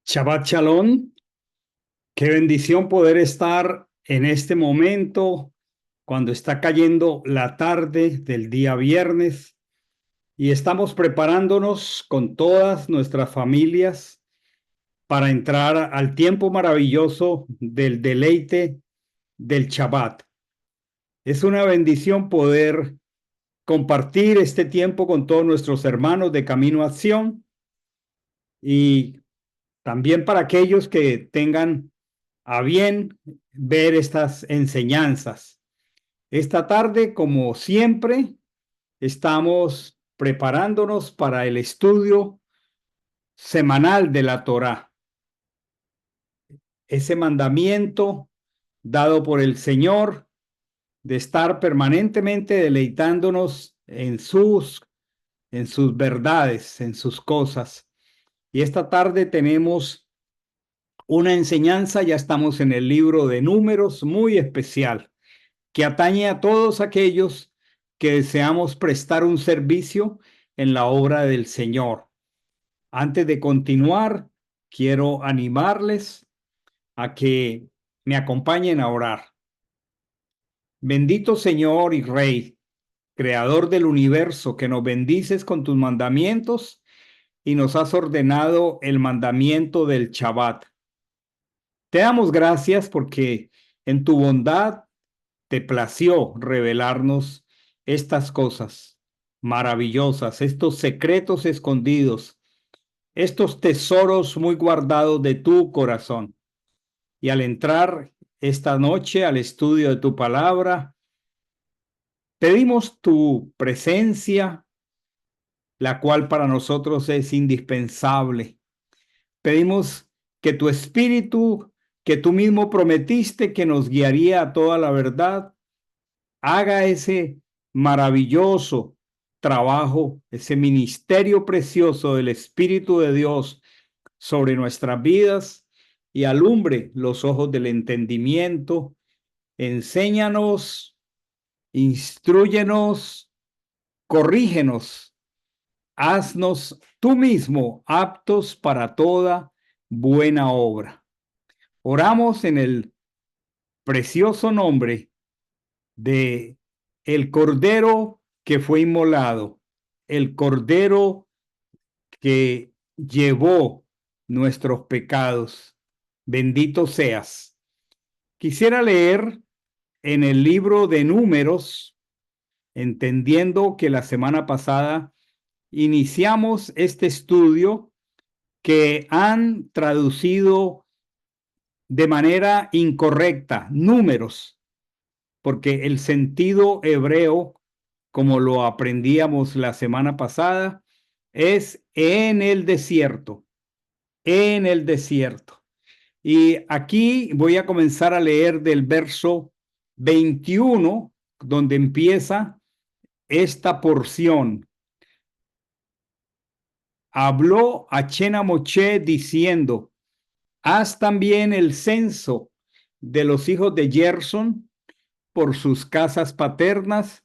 Shabbat Shalom, qué bendición poder estar en este momento cuando está cayendo la tarde del día viernes y estamos preparándonos con todas nuestras familias para entrar al tiempo maravilloso del deleite del Shabbat. Es una bendición poder compartir este tiempo con todos nuestros hermanos de Camino a Acción y también para aquellos que tengan a bien ver estas enseñanzas. Esta tarde, como siempre, estamos preparándonos para el estudio semanal de la Torá, ese mandamiento dado por el Señor de estar permanentemente deleitándonos en sus verdades, en sus cosas. Y esta tarde tenemos una enseñanza, ya estamos en el libro de Números, muy especial, que atañe a todos aquellos que deseamos prestar un servicio en la obra del Señor. Antes de continuar, quiero animarles a que me acompañen a orar. Bendito Señor y Rey, Creador del universo, que nos bendices con tus mandamientos y nos has ordenado el mandamiento del Shabbat. Te damos gracias porque en tu bondad te plació revelarnos estas cosas maravillosas, estos secretos escondidos, estos tesoros muy guardados de tu corazón. Y al entrar esta noche al estudio de tu palabra, pedimos tu presencia, la cual para nosotros es indispensable. Pedimos que tu espíritu, que tú mismo prometiste que nos guiaría a toda la verdad, haga ese maravilloso trabajo, ese ministerio precioso del Espíritu de Dios sobre nuestras vidas y alumbre los ojos del entendimiento. Enséñanos, instrúyenos, corrígenos, haznos tú mismo aptos para toda buena obra. Oramos en el precioso nombre de el Cordero que fue inmolado, el Cordero que llevó nuestros pecados. Bendito seas. Quisiera leer en el libro de Números, entendiendo que la semana pasada iniciamos este estudio que han traducido de manera incorrecta, números, porque el sentido hebreo, como lo aprendíamos la semana pasada, es en el desierto, en el desierto. Y aquí voy a comenzar a leer del verso 21, donde empieza esta porción. Habló a Chenamoché diciendo: haz también el censo de los hijos de Gerson por sus casas paternas,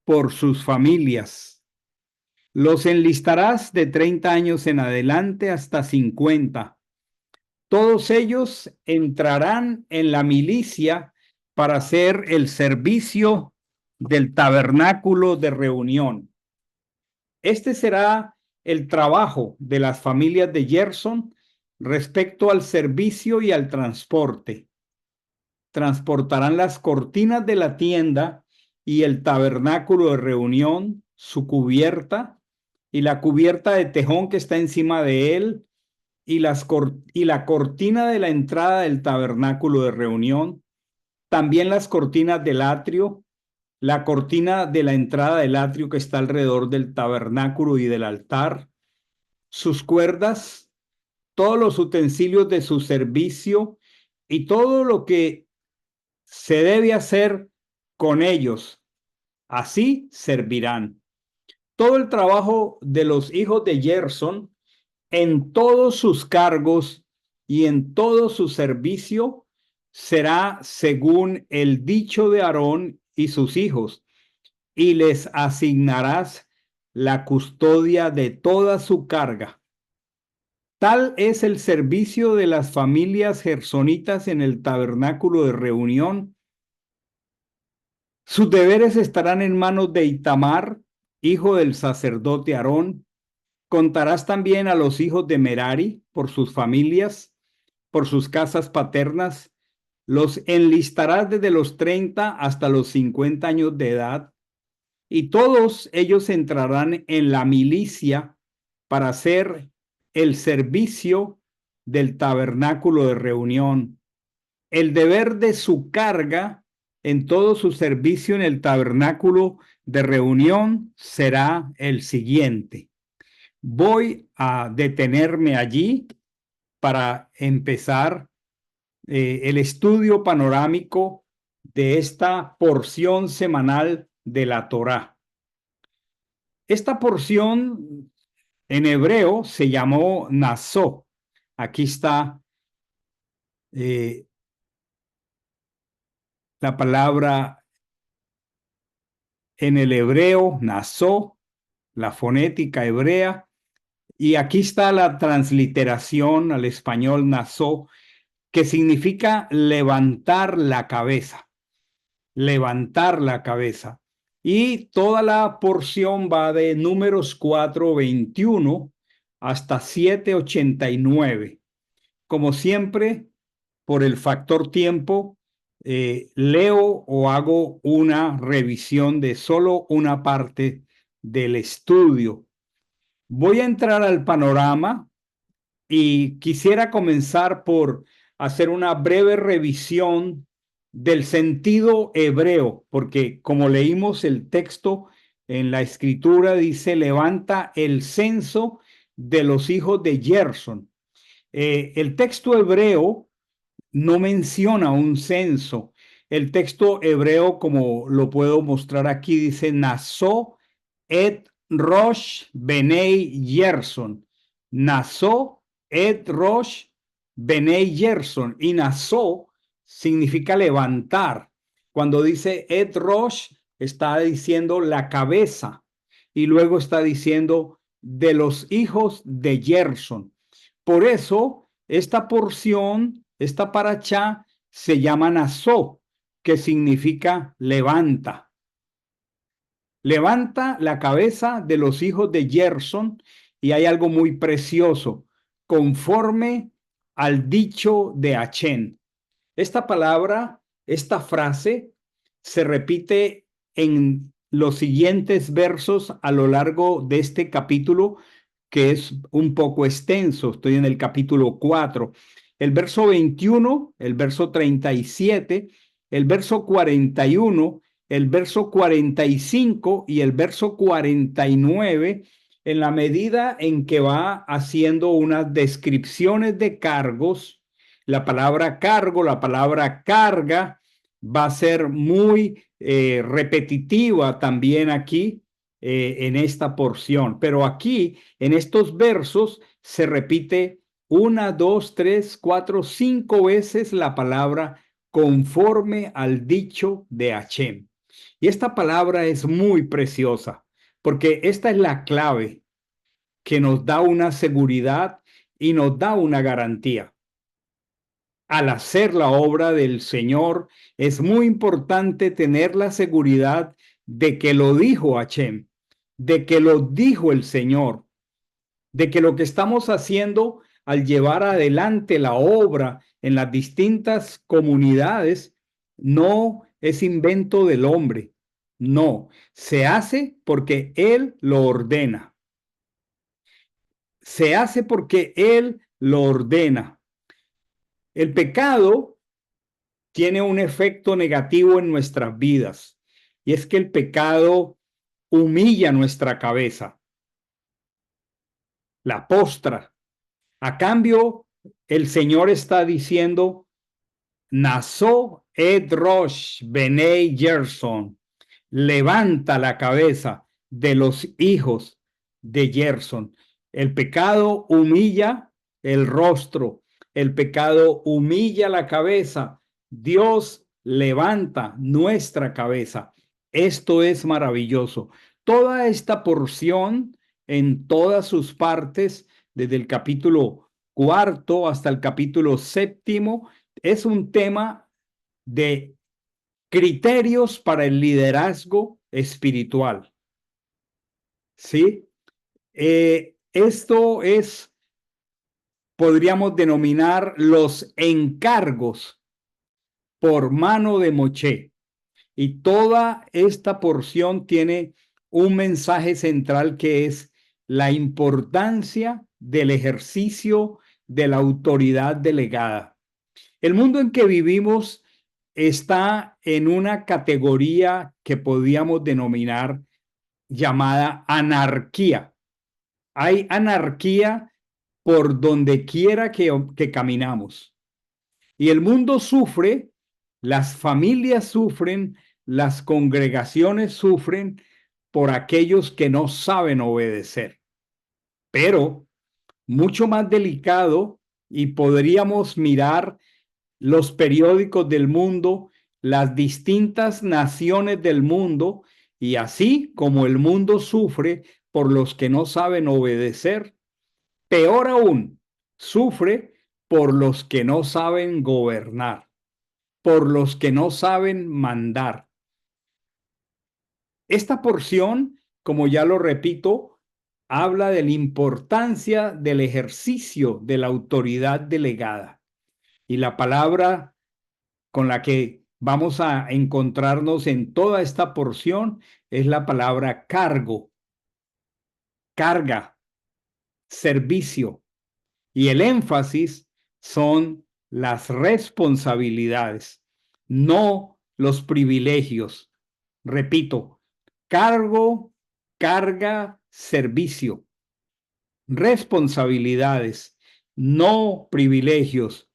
por sus familias. Los enlistarás de 30 años en adelante hasta 50. Todos ellos entrarán en la milicia para hacer el servicio del tabernáculo de reunión. Este será el trabajo de las familias de Gerson respecto al servicio y al transporte. Transportarán las cortinas de la tienda y el tabernáculo de reunión, su cubierta y la cubierta de tejón que está encima de él y la cortina de la entrada del tabernáculo de reunión, también las cortinas del atrio, la cortina de la entrada del atrio que está alrededor del tabernáculo y del altar, sus cuerdas, todos los utensilios de su servicio y todo lo que se debe hacer con ellos. Así servirán. Todo el trabajo de los hijos de Gerson en todos sus cargos y en todo su servicio será según el dicho de Aarón y sus hijos, y les asignarás la custodia de toda su carga. Tal es el servicio de las familias gersonitas en el tabernáculo de reunión. Sus deberes estarán en manos de Itamar, hijo del sacerdote Aarón. Contarás también a los hijos de Merari por sus familias, por sus casas paternas. Los enlistarás desde los 30 hasta los 50 años de edad, y todos ellos entrarán en la milicia para hacer el servicio del tabernáculo de reunión. El deber de su carga en todo su servicio en el tabernáculo de reunión será el siguiente. Voy a detenerme allí para empezar el estudio panorámico de esta porción semanal de la Torá. Esta porción en hebreo se llamó Nasó. Aquí está la palabra en el hebreo, Nasó, la fonética hebrea, y aquí está la transliteración al español Nasó, que significa levantar la cabeza, levantar la cabeza. Y toda la porción va de Números 4:21 hasta 7:89. Como siempre, por el factor tiempo, leo o hago una revisión de solo una parte del estudio. Voy a entrar al panorama y quisiera comenzar por hacer una breve revisión del sentido hebreo, porque como leímos el texto en la escritura, dice, levanta el censo de los hijos de Gerson. El texto hebreo no menciona un censo. El texto hebreo, como lo puedo mostrar aquí, dice, Nasó et Rosh Benei Gerson. Nasó et Rosh Benei Gerson. Y Nasó significa levantar. Cuando dice et Rosh, está diciendo la cabeza. Y luego está diciendo de los hijos de Gerson. Por eso, esta porción, esta parachá, se llama Nasó, que significa levanta. Levanta la cabeza de los hijos de Gerson, y hay algo muy precioso, conforme al dicho de Achén. Esta palabra, esta frase, se repite en los siguientes versos a lo largo de este capítulo, que es un poco extenso. Estoy en el capítulo 4. El verso 21, el verso 37, el verso 41, el verso 45 y el verso 49, en la medida en que va haciendo unas descripciones de cargos. La palabra cargo, la palabra carga va a ser muy repetitiva también aquí en esta porción. Pero aquí, en estos versos, se repite 1, 2, 3, 4, 5 veces la palabra conforme al dicho de Hashem. Y esta palabra es muy preciosa, porque esta es la clave que nos da una seguridad y nos da una garantía. Al hacer la obra del Señor, es muy importante tener la seguridad de que lo dijo Hashem, de que lo dijo el Señor, de que lo que estamos haciendo al llevar adelante la obra en las distintas comunidades no es invento del hombre, no, se hace porque Él lo ordena. Se hace porque Él lo ordena. El pecado tiene un efecto negativo en nuestras vidas, y es que el pecado humilla nuestra cabeza, la postra. A cambio, el Señor está diciendo, Nasó et Rosh Benei Gerson, levanta la cabeza de los hijos de Gerson. El pecado humilla el rostro, el pecado humilla la cabeza. Dios levanta nuestra cabeza. Esto es maravilloso. Toda esta porción, en todas sus partes, desde el capítulo 4 hasta el capítulo 7 es un tema de criterios para el liderazgo espiritual. ¿Sí? Esto es, podríamos denominar los encargos por mano de Moche. Y toda esta porción tiene un mensaje central que es la importancia del ejercicio de la autoridad delegada. El mundo en que vivimos está en una categoría que podríamos denominar llamada anarquía. Hay anarquía por donde quiera que caminamos. Y el mundo sufre, las familias sufren, las congregaciones sufren por aquellos que no saben obedecer. Pero mucho más delicado, y podríamos mirar los periódicos del mundo, las distintas naciones del mundo, y así como el mundo sufre por los que no saben obedecer, peor aún, sufre por los que no saben gobernar, por los que no saben mandar. Esta porción, como ya lo repito, habla de la importancia del ejercicio de la autoridad delegada. Y la palabra con la que vamos a encontrarnos en toda esta porción es la palabra cargo, carga, servicio. Y el énfasis son las responsabilidades, no los privilegios. Repito, cargo, carga, servicio, responsabilidades, no privilegios.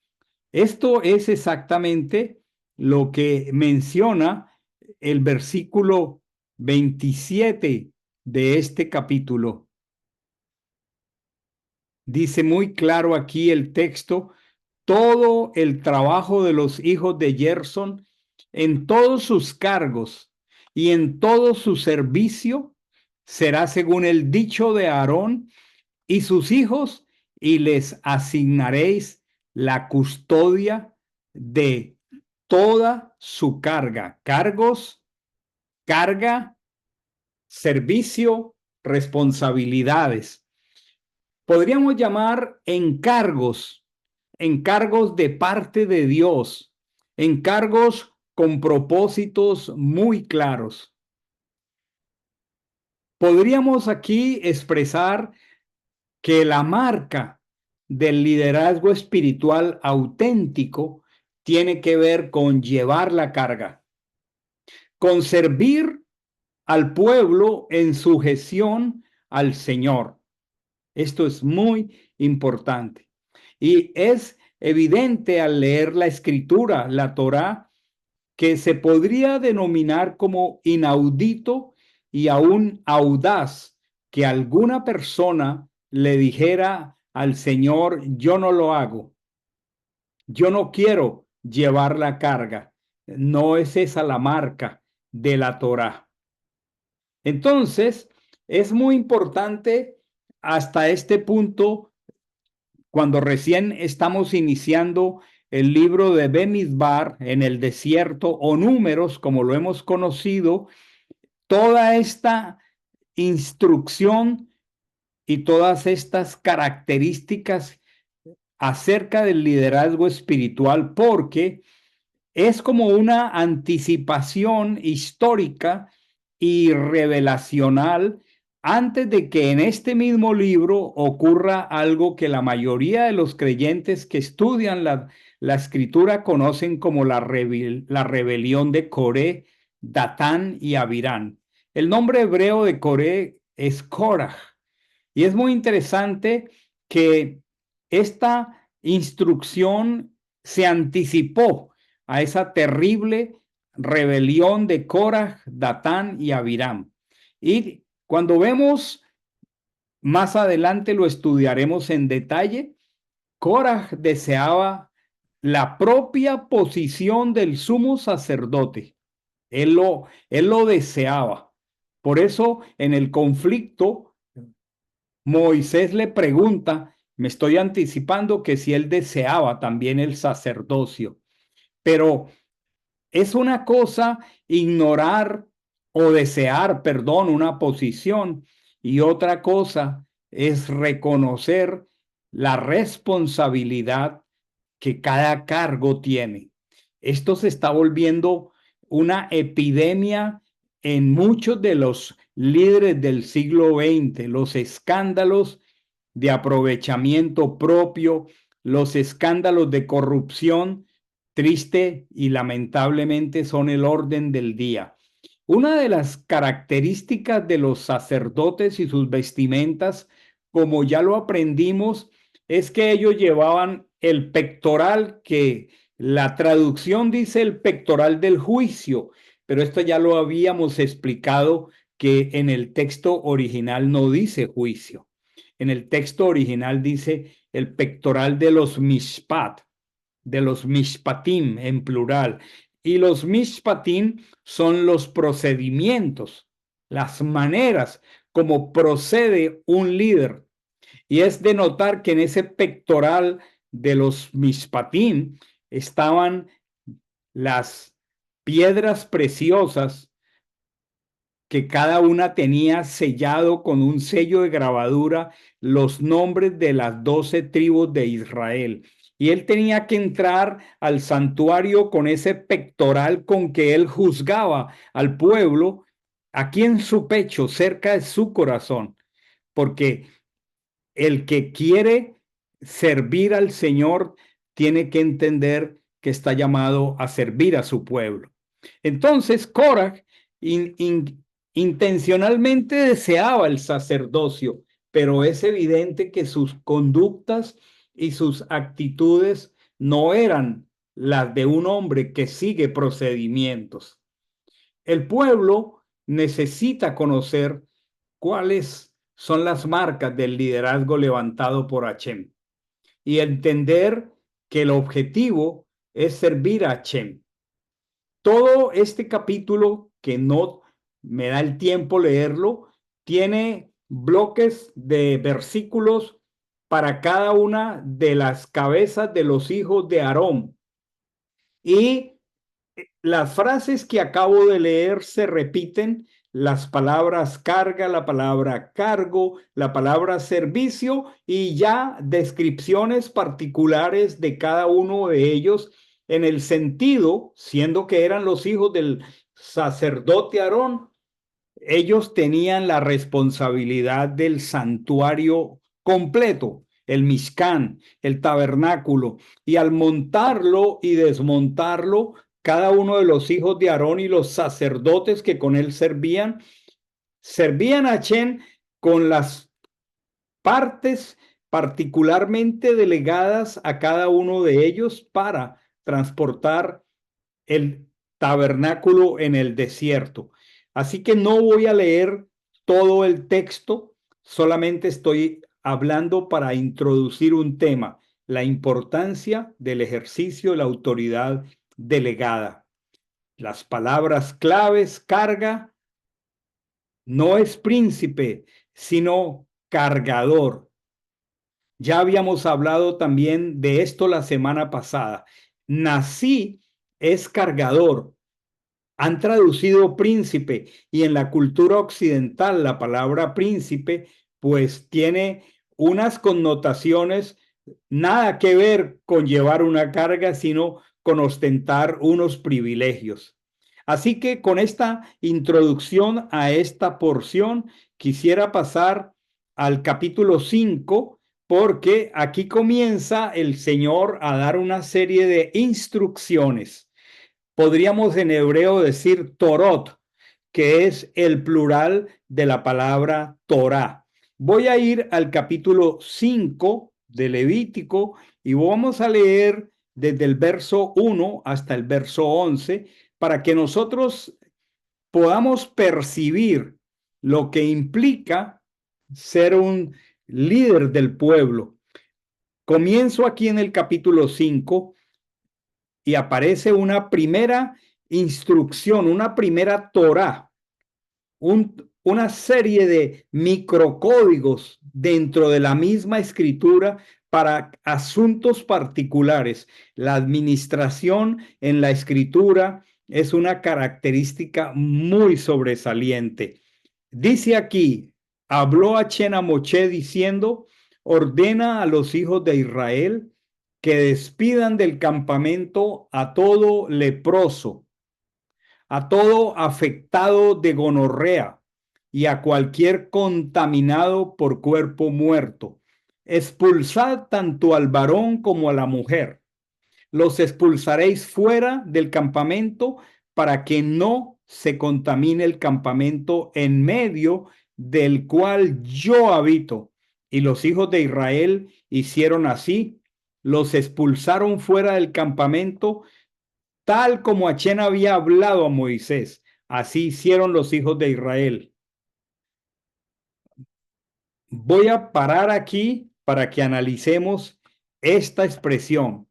Esto es exactamente lo que menciona el versículo 27 de este capítulo. Dice muy claro aquí el texto, todo el trabajo de los hijos de Gerson en todos sus cargos y en todo su servicio será según el dicho de Aarón y sus hijos, y les asignaréis la custodia de toda su carga. Cargos, carga, servicio, responsabilidades. Podríamos llamar encargos, encargos de parte de Dios, encargos con propósitos muy claros. Podríamos aquí expresar que la marca del liderazgo espiritual auténtico tiene que ver con llevar la carga, con servir al pueblo en sujeción al Señor. Esto es muy importante. Y es evidente al leer la escritura, la Torá, que se podría denominar como inaudito y aún audaz que alguna persona le dijera al Señor, yo no lo hago, yo no quiero llevar la carga. No es esa la marca de la Torá. Entonces, es muy importante hasta este punto, cuando recién estamos iniciando el libro de Bemidbar en el desierto o Números, como lo hemos conocido, toda esta instrucción y todas estas características acerca del liderazgo espiritual, porque es como una anticipación histórica y revelacional antes de que en este mismo libro ocurra algo que la mayoría de los creyentes que estudian la escritura conocen como la rebelión de Coré, Datán y Abirán. El nombre hebreo de Coré es Korah. Y es muy interesante que esta instrucción se anticipó a esa terrible rebelión de Korah, Datán y Abiram. Y cuando vemos más adelante, lo estudiaremos en detalle, Korah deseaba la propia posición del sumo sacerdote. Él lo deseaba. Por eso en el conflicto Moisés le pregunta, Me estoy anticipando que si él deseaba también el sacerdocio, pero es una cosa ignorar o desear, perdón, una posición y otra cosa es reconocer la responsabilidad que cada cargo tiene. Esto se está volviendo una epidemia en muchos de los líderes del siglo XX, los escándalos de aprovechamiento propio, los escándalos de corrupción, triste y lamentablemente son el orden del día. Una de las características de los sacerdotes y sus vestimentas, como ya lo aprendimos, es que ellos llevaban el pectoral, que la traducción dice el pectoral del juicio, pero esto ya lo habíamos explicado que en el texto original no dice juicio. En el texto original dice el pectoral de los mishpat, de los mishpatim en plural. Y los mishpatim son los procedimientos, las maneras como procede un líder. Y es de notar que en ese pectoral de los mishpatim estaban las piedras preciosas que cada una tenía sellado con un sello de grabadura los nombres de las 12 tribus de Israel. Y él tenía que entrar al santuario con ese pectoral con que él juzgaba al pueblo aquí en su pecho, cerca de su corazón, porque el que quiere servir al Señor tiene que entender que está llamado a servir a su pueblo. Entonces, Korah intencionalmente deseaba el sacerdocio, pero es evidente que sus conductas y sus actitudes no eran las de un hombre que sigue procedimientos. El pueblo necesita conocer cuáles son las marcas del liderazgo levantado por Hashem y entender que el objetivo es servir a Hashem. Todo este capítulo, que no me da el tiempo leerlo, tiene bloques de versículos para cada una de las cabezas de los hijos de Aarón. Y las frases que acabo de leer se repiten, las palabras carga, la palabra cargo, la palabra servicio y ya descripciones particulares de cada uno de ellos en el sentido, siendo que eran los hijos del sacerdote Aarón, ellos tenían la responsabilidad del santuario completo, el Mishkan, el tabernáculo, y al montarlo y desmontarlo, cada uno de los hijos de Aarón y los sacerdotes que con él servían a Hashem con las partes particularmente delegadas a cada uno de ellos para transportar el tabernáculo en el desierto. Así que no voy a leer todo el texto, solamente estoy hablando para introducir un tema, la importancia del ejercicio de la autoridad delegada. Las palabras claves: carga, no es príncipe, sino cargador. Ya habíamos hablado también de esto la semana pasada. Nací es cargador. Han traducido príncipe y en la cultura occidental la palabra príncipe pues tiene unas connotaciones nada que ver con llevar una carga, sino con ostentar unos privilegios. Así que con esta introducción a esta porción quisiera pasar al capítulo 5, porque aquí comienza el Señor a dar una serie de instrucciones. Podríamos en hebreo decir Torot, que es el plural de la palabra Torá. Voy a ir al capítulo 5 de Levítico y vamos a leer desde el verso 1 hasta el verso 11 para que nosotros podamos percibir lo que implica ser un líder del pueblo. Comienzo aquí en el capítulo 5 y aparece una primera instrucción, una primera Torá, un una serie de microcódigos dentro de la misma escritura para asuntos particulares. La administración en la escritura es una característica muy sobresaliente. Dice aquí, habló a Chenamoché diciendo, ordena a los hijos de Israel que despidan del campamento a todo leproso, a todo afectado de gonorrea y a cualquier contaminado por cuerpo muerto. Expulsad tanto al varón como a la mujer. Los expulsaréis fuera del campamento para que no se contamine el campamento en medio del cual yo habito. Y los hijos de Israel hicieron así. Los expulsaron fuera del campamento, tal como Achén había hablado a Moisés. Así hicieron los hijos de Israel. Voy a parar aquí para que analicemos esta expresión.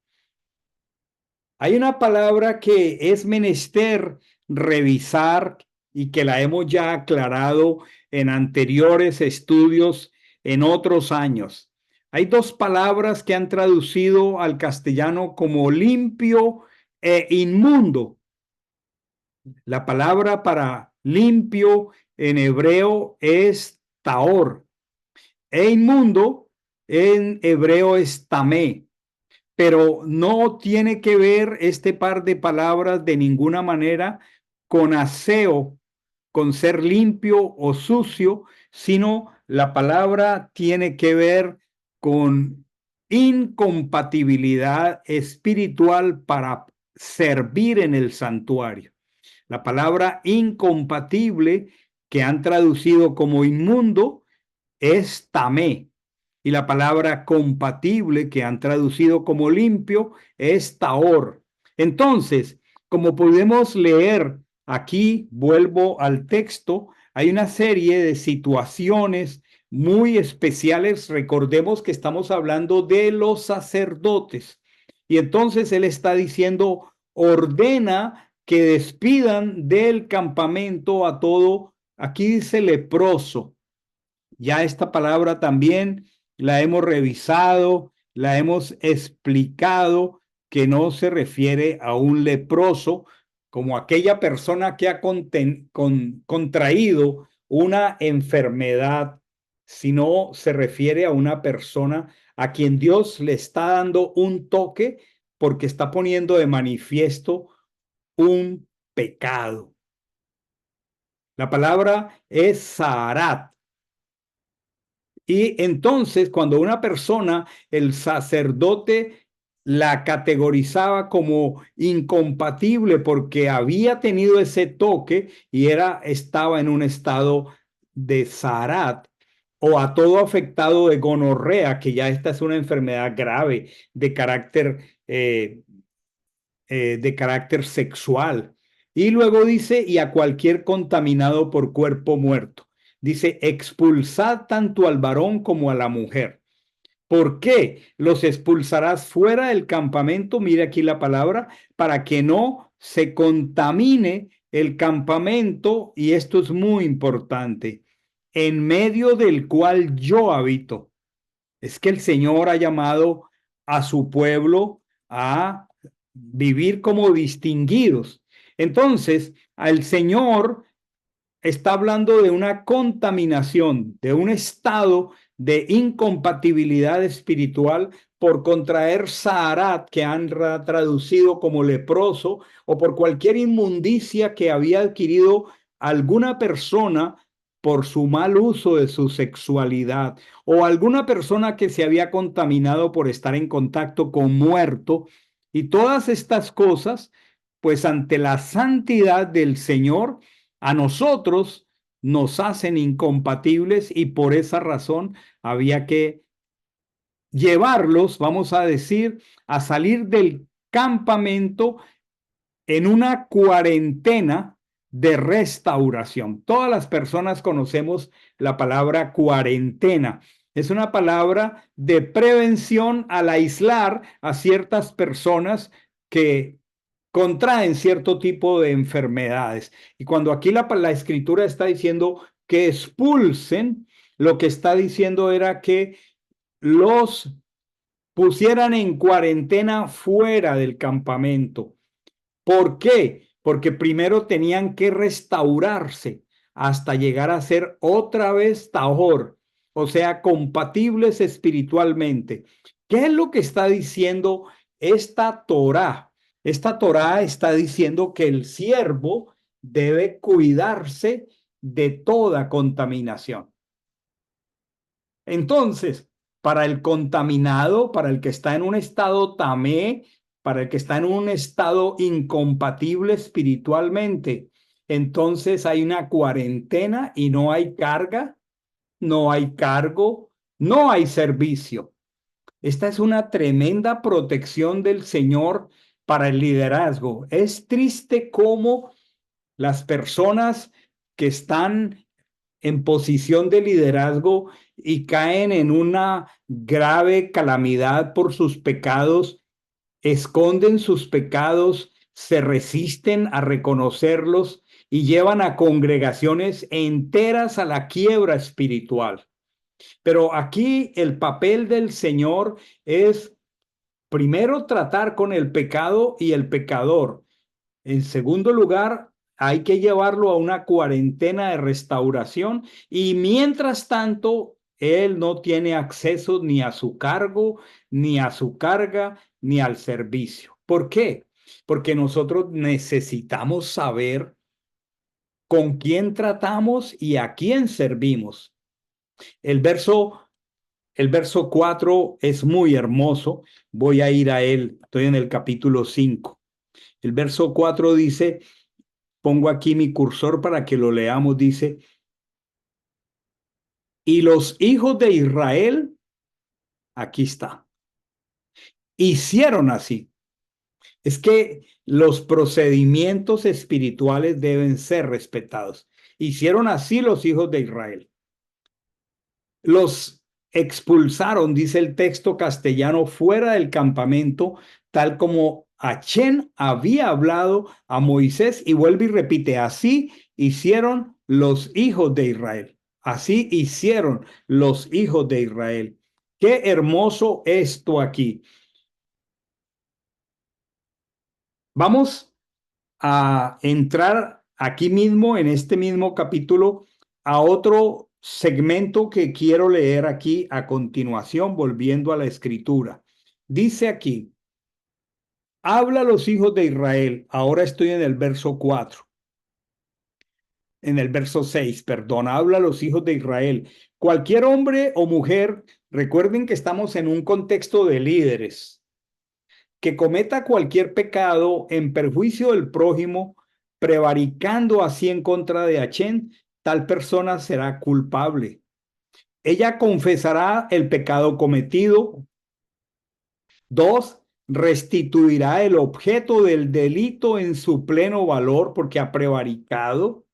Hay una palabra que es menester revisar y que la hemos ya aclarado en anteriores estudios en otros años. Hay dos palabras que han traducido al castellano como limpio e inmundo. La palabra para limpio en hebreo es taor e inmundo en hebreo es tamé, pero no tiene que ver este par de palabras de ninguna manera con aseo, con ser limpio o sucio, sino la palabra tiene que ver con incompatibilidad espiritual para servir en el santuario. La palabra incompatible, que han traducido como inmundo, es tamé. Y la palabra compatible, que han traducido como limpio, es taor. Entonces, como podemos leer aquí, vuelvo al texto, hay una serie de situaciones muy especiales. Recordemos que estamos hablando de los sacerdotes. Y entonces él está diciendo, ordena que despidan del campamento a todo, aquí dice leproso. Ya esta palabra también la hemos revisado, la hemos explicado, que no se refiere a un leproso como aquella persona que ha contraído una enfermedad, sino se refiere a una persona a quien Dios le está dando un toque porque está poniendo de manifiesto un pecado. La palabra es Zaharat. Y entonces, cuando una persona, el sacerdote la categorizaba como incompatible porque había tenido ese toque y estaba en un estado de zarat, o a todo afectado de gonorrea, que ya esta es una enfermedad grave de carácter sexual. Y luego dice, y a cualquier contaminado por cuerpo muerto. Dice, expulsad tanto al varón como a la mujer. ¿Por qué? Los expulsarás fuera del campamento, mire aquí la palabra, para que no se contamine el campamento, y esto es muy importante, en medio del cual yo habito. Es que el Señor ha llamado a su pueblo a vivir como distinguidos. Entonces, al Señor está hablando de una contaminación, de un estado de incompatibilidad espiritual por contraer Zaharat, que han traducido como leproso, o por cualquier inmundicia que había adquirido alguna persona por su mal uso de su sexualidad, o alguna persona que se había contaminado por estar en contacto con muerto. Y todas estas cosas, pues ante la santidad del Señor, a nosotros nos hacen incompatibles, y por esa razón había que llevarlos, vamos a decir, a salir del campamento en una cuarentena de restauración. Todas las personas conocemos la palabra cuarentena. Es una palabra de prevención al aislar a ciertas personas que contraen cierto tipo de enfermedades. Y cuando aquí la escritura está diciendo que expulsen, lo que está diciendo era que los pusieran en cuarentena fuera del campamento. ¿Por qué? Porque primero tenían que restaurarse hasta llegar a ser otra vez tahor, o sea, compatibles espiritualmente. ¿Qué es lo que está diciendo esta Torá? Esta Torá está diciendo que el siervo debe cuidarse de toda contaminación. Entonces, para el contaminado, para el que está en un estado tamé, para el que está en un estado incompatible espiritualmente, entonces hay una cuarentena y no hay carga, no hay cargo, no hay servicio. Esta es una tremenda protección del Señor para el liderazgo. Es triste cómo las personas que están en posición de liderazgo y caen en una grave calamidad por sus pecados, esconden sus pecados, se resisten a reconocerlos y llevan a congregaciones enteras a la quiebra espiritual. Pero aquí el papel del Señor es primero tratar con el pecado y el pecador. En segundo lugar, hay que llevarlo a una cuarentena de restauración y mientras tanto, él no tiene acceso ni a su cargo, ni a su carga, ni al servicio. ¿Por qué? Porque nosotros necesitamos saber con quién tratamos y a quién servimos. El verso, el verso 4 es muy hermoso. Voy a ir a él. Estoy en el capítulo 5. El verso 4 dice, pongo aquí mi cursor para que lo leamos, dice, y los hijos de Israel, aquí está, hicieron así. Es que los procedimientos espirituales deben ser respetados. Hicieron así los hijos de Israel. Los expulsaron, dice el texto castellano, fuera del campamento, tal como Achén había hablado a Moisés, y vuelve y repite, así hicieron los hijos de Israel. Así hicieron los hijos de Israel. Qué hermoso esto aquí. Vamos a entrar aquí mismo, en este mismo capítulo, a otro segmento que quiero leer aquí a continuación, volviendo a la escritura. Dice aquí, habla a los hijos de Israel. Ahora estoy en el verso 4. En el verso 6, perdón, habla a los hijos de Israel. Cualquier hombre o mujer, recuerden que estamos en un contexto de líderes, que cometa cualquier pecado en perjuicio del prójimo, prevaricando así en contra de Achén, tal persona será culpable. Ella confesará el pecado cometido. 2, restituirá el objeto del delito en su pleno valor porque ha prevaricado.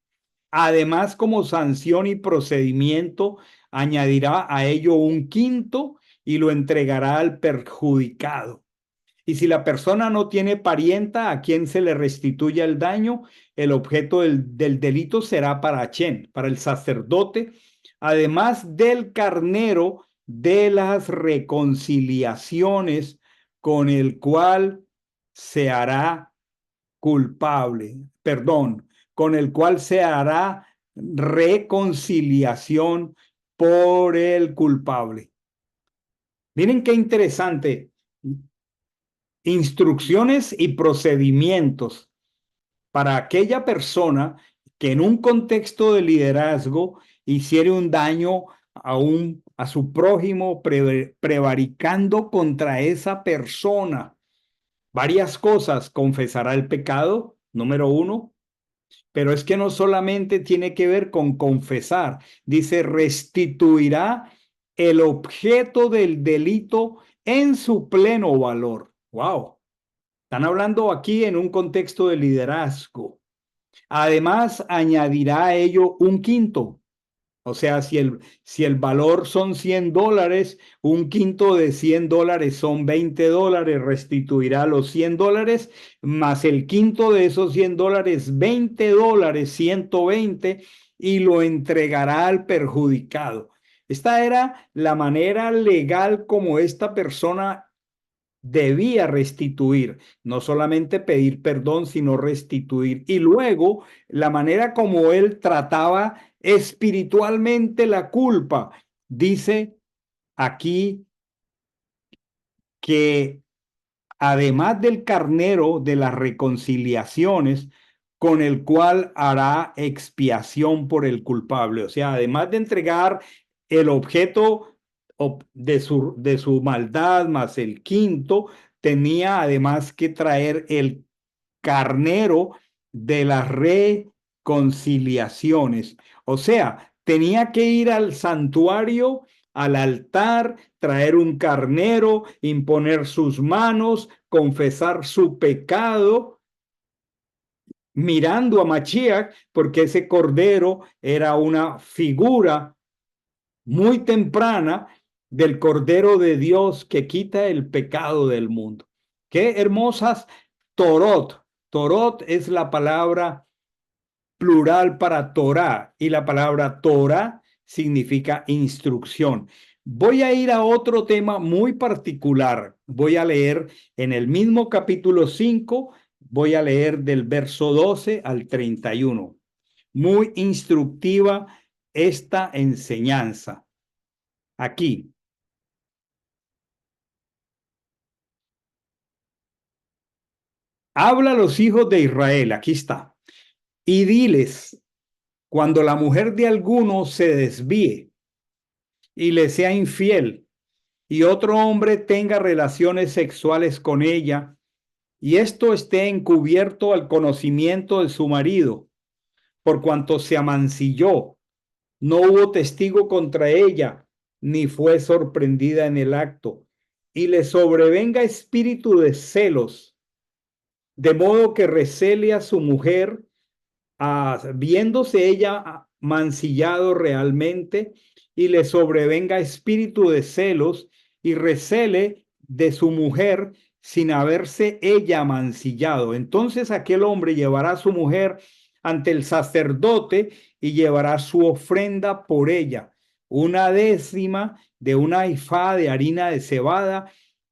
Además, como sanción y procedimiento, añadirá a ello un quinto y lo entregará al perjudicado. Y si la persona no tiene parienta a quien se le restituya el daño, el objeto del delito será para Achén, para el sacerdote, además del carnero de las reconciliaciones con el cual se hará culpable, perdón, con el cual se hará reconciliación por el culpable. Miren qué interesante. Instrucciones y procedimientos para aquella persona que en un contexto de liderazgo hiciere un daño a su prójimo, prevaricando contra esa persona. Varias cosas, confesará el pecado, número 1, pero es que no solamente tiene que ver con confesar, dice, restituirá el objeto del delito en su pleno valor. Wow. Están hablando aquí en un contexto de liderazgo. Además, añadirá a ello un quinto. O sea, si el valor son $100, un quinto de $100 son $20, restituirá los $100, más el quinto de esos $100, $20, 120, y lo entregará al perjudicado. Esta era la manera legal como esta persona debía restituir, no solamente pedir perdón, sino restituir. Y luego la manera como él trataba espiritualmente la culpa. Dice aquí que además del carnero de las reconciliaciones, con el cual hará expiación por el culpable. O sea, además de entregar el objeto de su maldad, más el quinto, tenía además que traer el carnero de las reconciliaciones. O sea, tenía que ir al santuario, al altar, traer un carnero, imponer sus manos, confesar su pecado, mirando a Machiach, porque ese cordero era una figura muy temprana del Cordero de Dios que quita el pecado del mundo. Qué hermosas Torot. Torot es la palabra plural para Torah y la palabra Torah significa instrucción. Voy a ir a otro tema muy particular. Voy a leer en el mismo capítulo 5, voy a leer del verso 12 al 31. Muy instructiva esta enseñanza. Aquí, habla a los hijos de Israel, aquí está, y diles, cuando la mujer de alguno se desvíe y le sea infiel, y otro hombre tenga relaciones sexuales con ella, y esto esté encubierto al conocimiento de su marido, por cuanto se amancilló, no hubo testigo contra ella, ni fue sorprendida en el acto, y le sobrevenga espíritu de celos, de modo que recele a su mujer, viéndose ella mancillado realmente, y le sobrevenga espíritu de celos y recele de su mujer sin haberse ella mancillado. Entonces aquel hombre llevará a su mujer ante el sacerdote y llevará su ofrenda por ella, una décima de una efa de harina de cebada,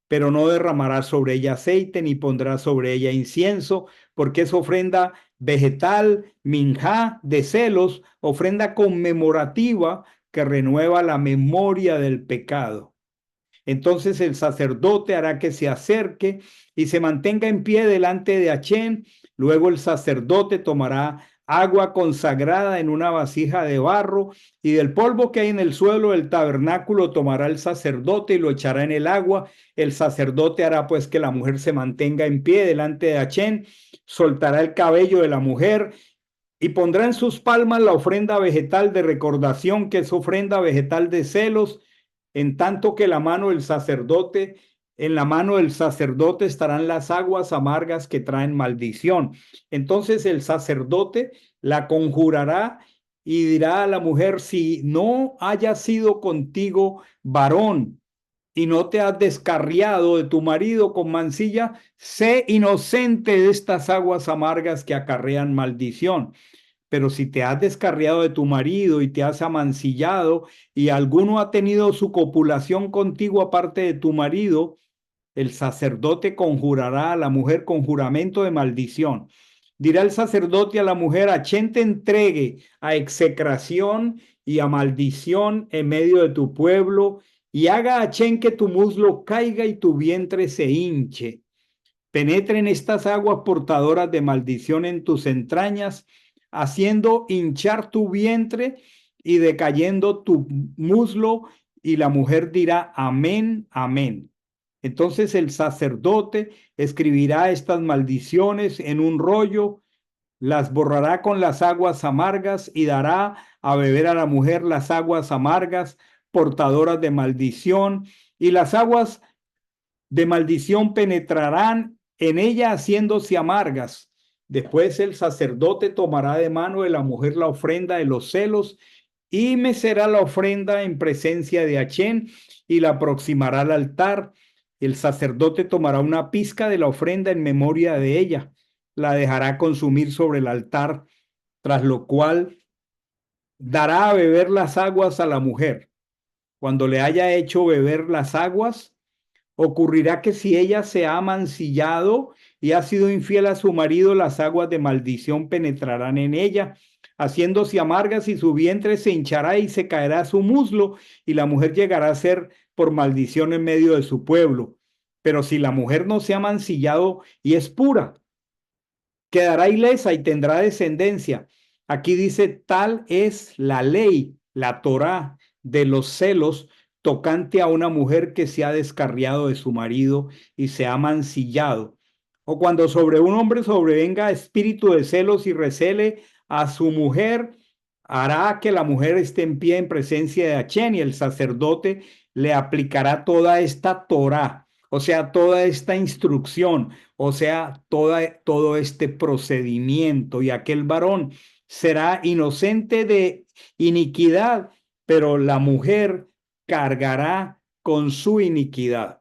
pero no derramará sobre ella aceite ni pondrá sobre ella incienso, porque es ofrenda vegetal, minjá de celos, ofrenda conmemorativa que renueva la memoria del pecado. Entonces el sacerdote hará que se acerque y se mantenga en pie delante de Achén. Luego el sacerdote tomará agua consagrada en una vasija de barro, y del polvo que hay en el suelo del tabernáculo tomará el sacerdote y lo echará en el agua. El sacerdote hará pues que la mujer se mantenga en pie delante de Achén, soltará el cabello de la mujer y pondrá en sus palmas la ofrenda vegetal de recordación, que es ofrenda vegetal de celos, en tanto que la mano del sacerdote, en la mano del sacerdote estarán las aguas amargas que traen maldición. Entonces el sacerdote la conjurará y dirá a la mujer: si no haya sido contigo varón y no te has descarriado de tu marido con mancilla, sé inocente de estas aguas amargas que acarrean maldición. Pero si te has descarriado de tu marido y te has amancillado y alguno ha tenido su copulación contigo aparte de tu marido, el sacerdote conjurará a la mujer con juramento de maldición. Dirá el sacerdote a la mujer: Achén te entregue a execración y a maldición en medio de tu pueblo, y haga Achén que tu muslo caiga y tu vientre se hinche. Penetren estas aguas portadoras de maldición en tus entrañas, haciendo hinchar tu vientre y decayendo tu muslo, y la mujer dirá: amén, amén. Entonces el sacerdote escribirá estas maldiciones en un rollo, las borrará con las aguas amargas y dará a beber a la mujer las aguas amargas portadoras de maldición, y las aguas de maldición penetrarán en ella haciéndose amargas. Después el sacerdote tomará de mano de la mujer la ofrenda de los celos y mecerá la ofrenda en presencia de Achén y la aproximará al altar. El sacerdote tomará una pizca de la ofrenda en memoria de ella, la dejará consumir sobre el altar, tras lo cual dará a beber las aguas a la mujer. Cuando le haya hecho beber las aguas, ocurrirá que si ella se ha mancillado y ha sido infiel a su marido, las aguas de maldición penetrarán en ella, haciéndose amargas, y su vientre se hinchará y se caerá su muslo, y la mujer llegará a ser por maldición en medio de su pueblo. Pero si la mujer no se ha mancillado y es pura, quedará ilesa y tendrá descendencia. Aquí dice, tal es la ley, la Torá de los celos tocante a una mujer que se ha descarriado de su marido y se ha mancillado. O cuando sobre un hombre sobrevenga espíritu de celos y recele a su mujer, hará que la mujer esté en pie en presencia de Achén, y el sacerdote le aplicará toda esta Torá, o sea, toda esta instrucción, o sea, todo este procedimiento, y aquel varón será inocente de iniquidad, pero la mujer cargará con su iniquidad.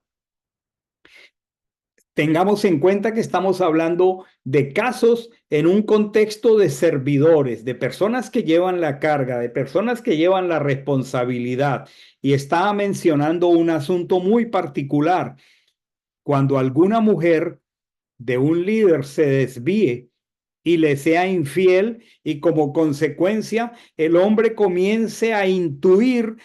Tengamos en cuenta que estamos hablando de casos en un contexto de servidores, de personas que llevan la carga, de personas que llevan la responsabilidad. Y estaba mencionando un asunto muy particular. Cuando alguna mujer de un líder se desvíe y le sea infiel, y como consecuencia el hombre comience a intuir,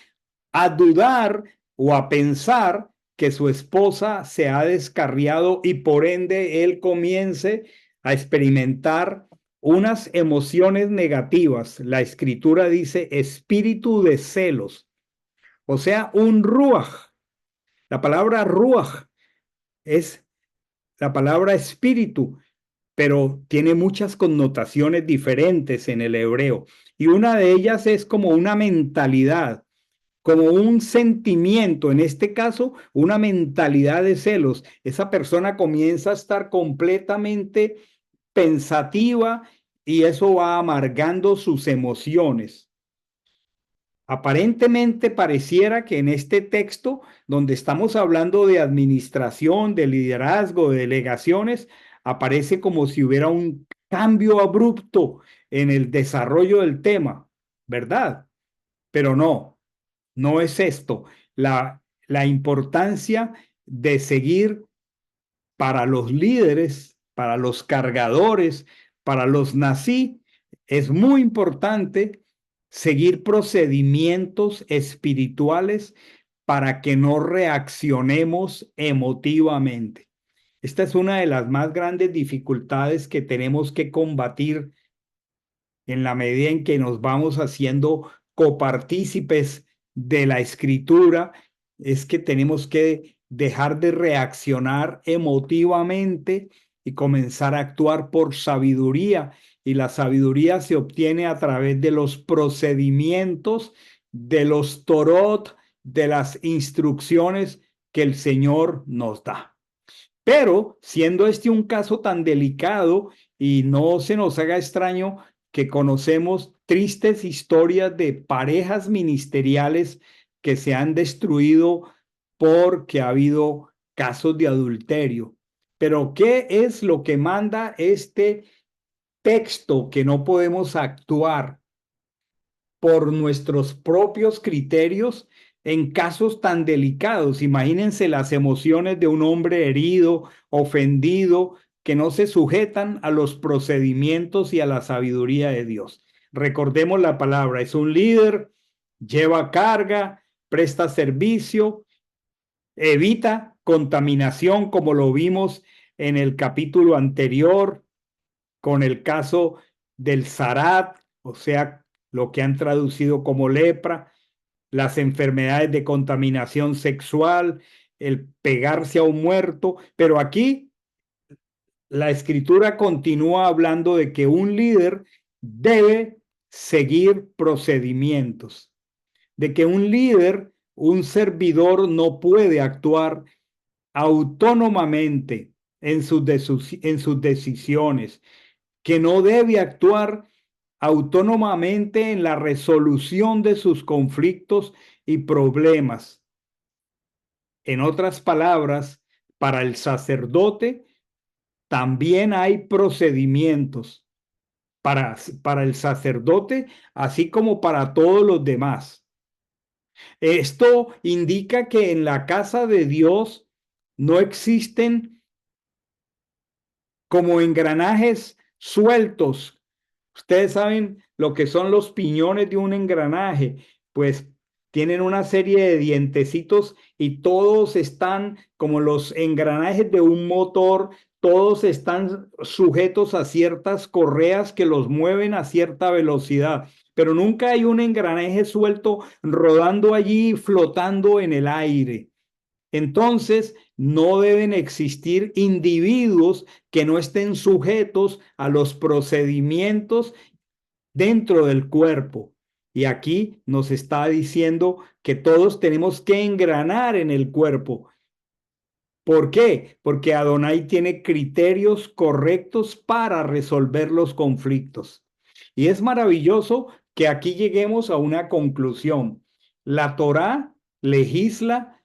a dudar o a pensar que su esposa se ha descarriado, y por ende él comience a experimentar unas emociones negativas. La escritura dice espíritu de celos, o sea, un ruaj. La palabra ruaj es la palabra espíritu, pero tiene muchas connotaciones diferentes en el hebreo. Y una de ellas es como una mentalidad, como un sentimiento, en este caso, una mentalidad de celos. Esa persona comienza a estar completamente pensativa, y eso va amargando sus emociones. Aparentemente pareciera que en este texto, donde estamos hablando de administración, de liderazgo, de delegaciones, aparece como si hubiera un cambio abrupto en el desarrollo del tema, ¿verdad? Pero no, no es esto. La importancia de seguir para los líderes, para los cargadores, para los nací, es muy importante seguir procedimientos espirituales para que no reaccionemos emotivamente. Esta es una de las más grandes dificultades que tenemos que combatir en la medida en que nos vamos haciendo copartícipes de la escritura. Es que tenemos que dejar de reaccionar emotivamente y comenzar a actuar por sabiduría. Y la sabiduría se obtiene a través de los procedimientos, de los torot, de las instrucciones que el Señor nos da. Pero siendo este un caso tan delicado, y no se nos haga extraño que conocemos tristes historias de parejas ministeriales que se han destruido porque ha habido casos de adulterio. Pero ¿qué es lo que manda este texto? Que no podemos actuar por nuestros propios criterios en casos tan delicados. Imagínense las emociones de un hombre herido, ofendido, que no se sujetan a los procedimientos y a la sabiduría de Dios. Recordemos la palabra, es un líder, lleva carga, presta servicio, evita contaminación, como lo vimos en el capítulo anterior con el caso del Zarat, o sea, lo que han traducido como lepra, las enfermedades de contaminación sexual, el pegarse a un muerto. Pero aquí la escritura continúa hablando de que un líder debe seguir procedimientos, de que un líder, un servidor, no puede actuar autónomamente en sus decisiones, que no debe actuar autónomamente en la resolución de sus conflictos y problemas. En otras palabras, para el sacerdote también hay procedimientos para el sacerdote, así como para todos los demás. Esto indica que en la casa de Dios no existen como engranajes sueltos. Ustedes saben lo que son los piñones de un engranaje, pues tienen una serie de dientecitos y todos están como los engranajes de un motor, todos están sujetos a ciertas correas que los mueven a cierta velocidad, pero nunca hay un engranaje suelto rodando allí, flotando en el aire. Entonces, no deben existir individuos que no estén sujetos a los procedimientos dentro del cuerpo. Y aquí nos está diciendo que todos tenemos que engranar en el cuerpo. ¿Por qué? Porque Adonai tiene criterios correctos para resolver los conflictos. Y es maravilloso que aquí lleguemos a una conclusión. La Torá legisla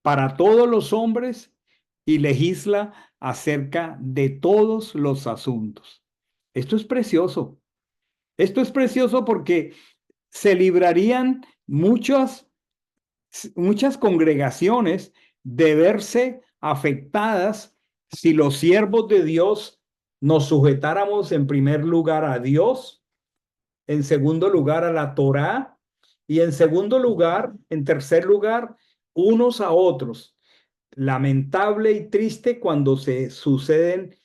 para todos los hombres y legisla acerca de todos los asuntos. Esto es precioso. Esto es precioso porque se librarían muchas congregaciones de verse afectadas si los siervos de Dios nos sujetáramos en primer lugar a Dios, en segundo lugar a la Torá y en segundo lugar, en tercer lugar, unos a otros. Lamentable y triste cuando se suceden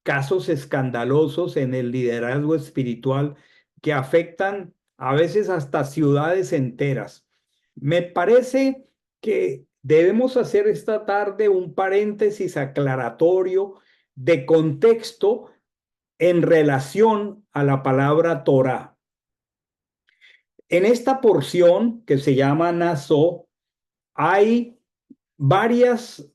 casos escandalosos en el liderazgo espiritual que afectan a veces hasta ciudades enteras. Me parece que debemos hacer esta tarde un paréntesis aclaratorio de contexto en relación a la palabra Torah. En esta porción que se llama Naso, hay varias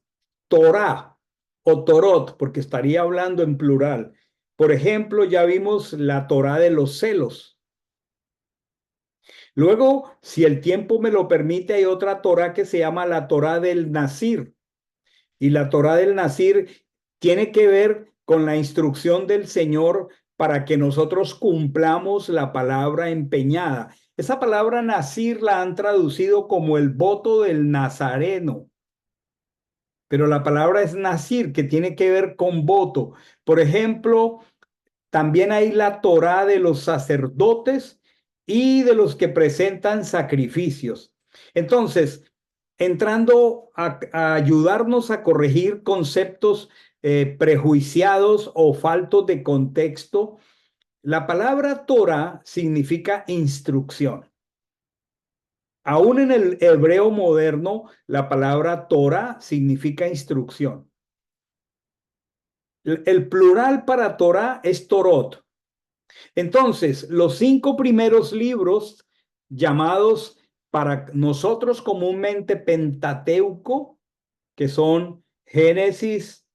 Torah o Torot, porque estaría hablando en plural. Por ejemplo, ya vimos la Torah de los celos. Luego, si el tiempo me lo permite, hay otra Torah que se llama la Torah del Nazir. Y la Torah del Nazir tiene que ver con la instrucción del Señor para que nosotros cumplamos la palabra empeñada. Esa palabra Nazir la han traducido como el voto del Nazareno, pero la palabra es Nazir, que tiene que ver con voto. Por ejemplo, también hay la Torá de los sacerdotes y de los que presentan sacrificios. Entonces, entrando a ayudarnos a corregir conceptos prejuiciados o faltos de contexto, la palabra Torá significa instrucción. Aún en el hebreo moderno, la palabra Torah significa instrucción. El plural para Torah es Torot. Entonces, los 5 primeros libros, llamados para nosotros comúnmente Pentateuco, que son Génesis,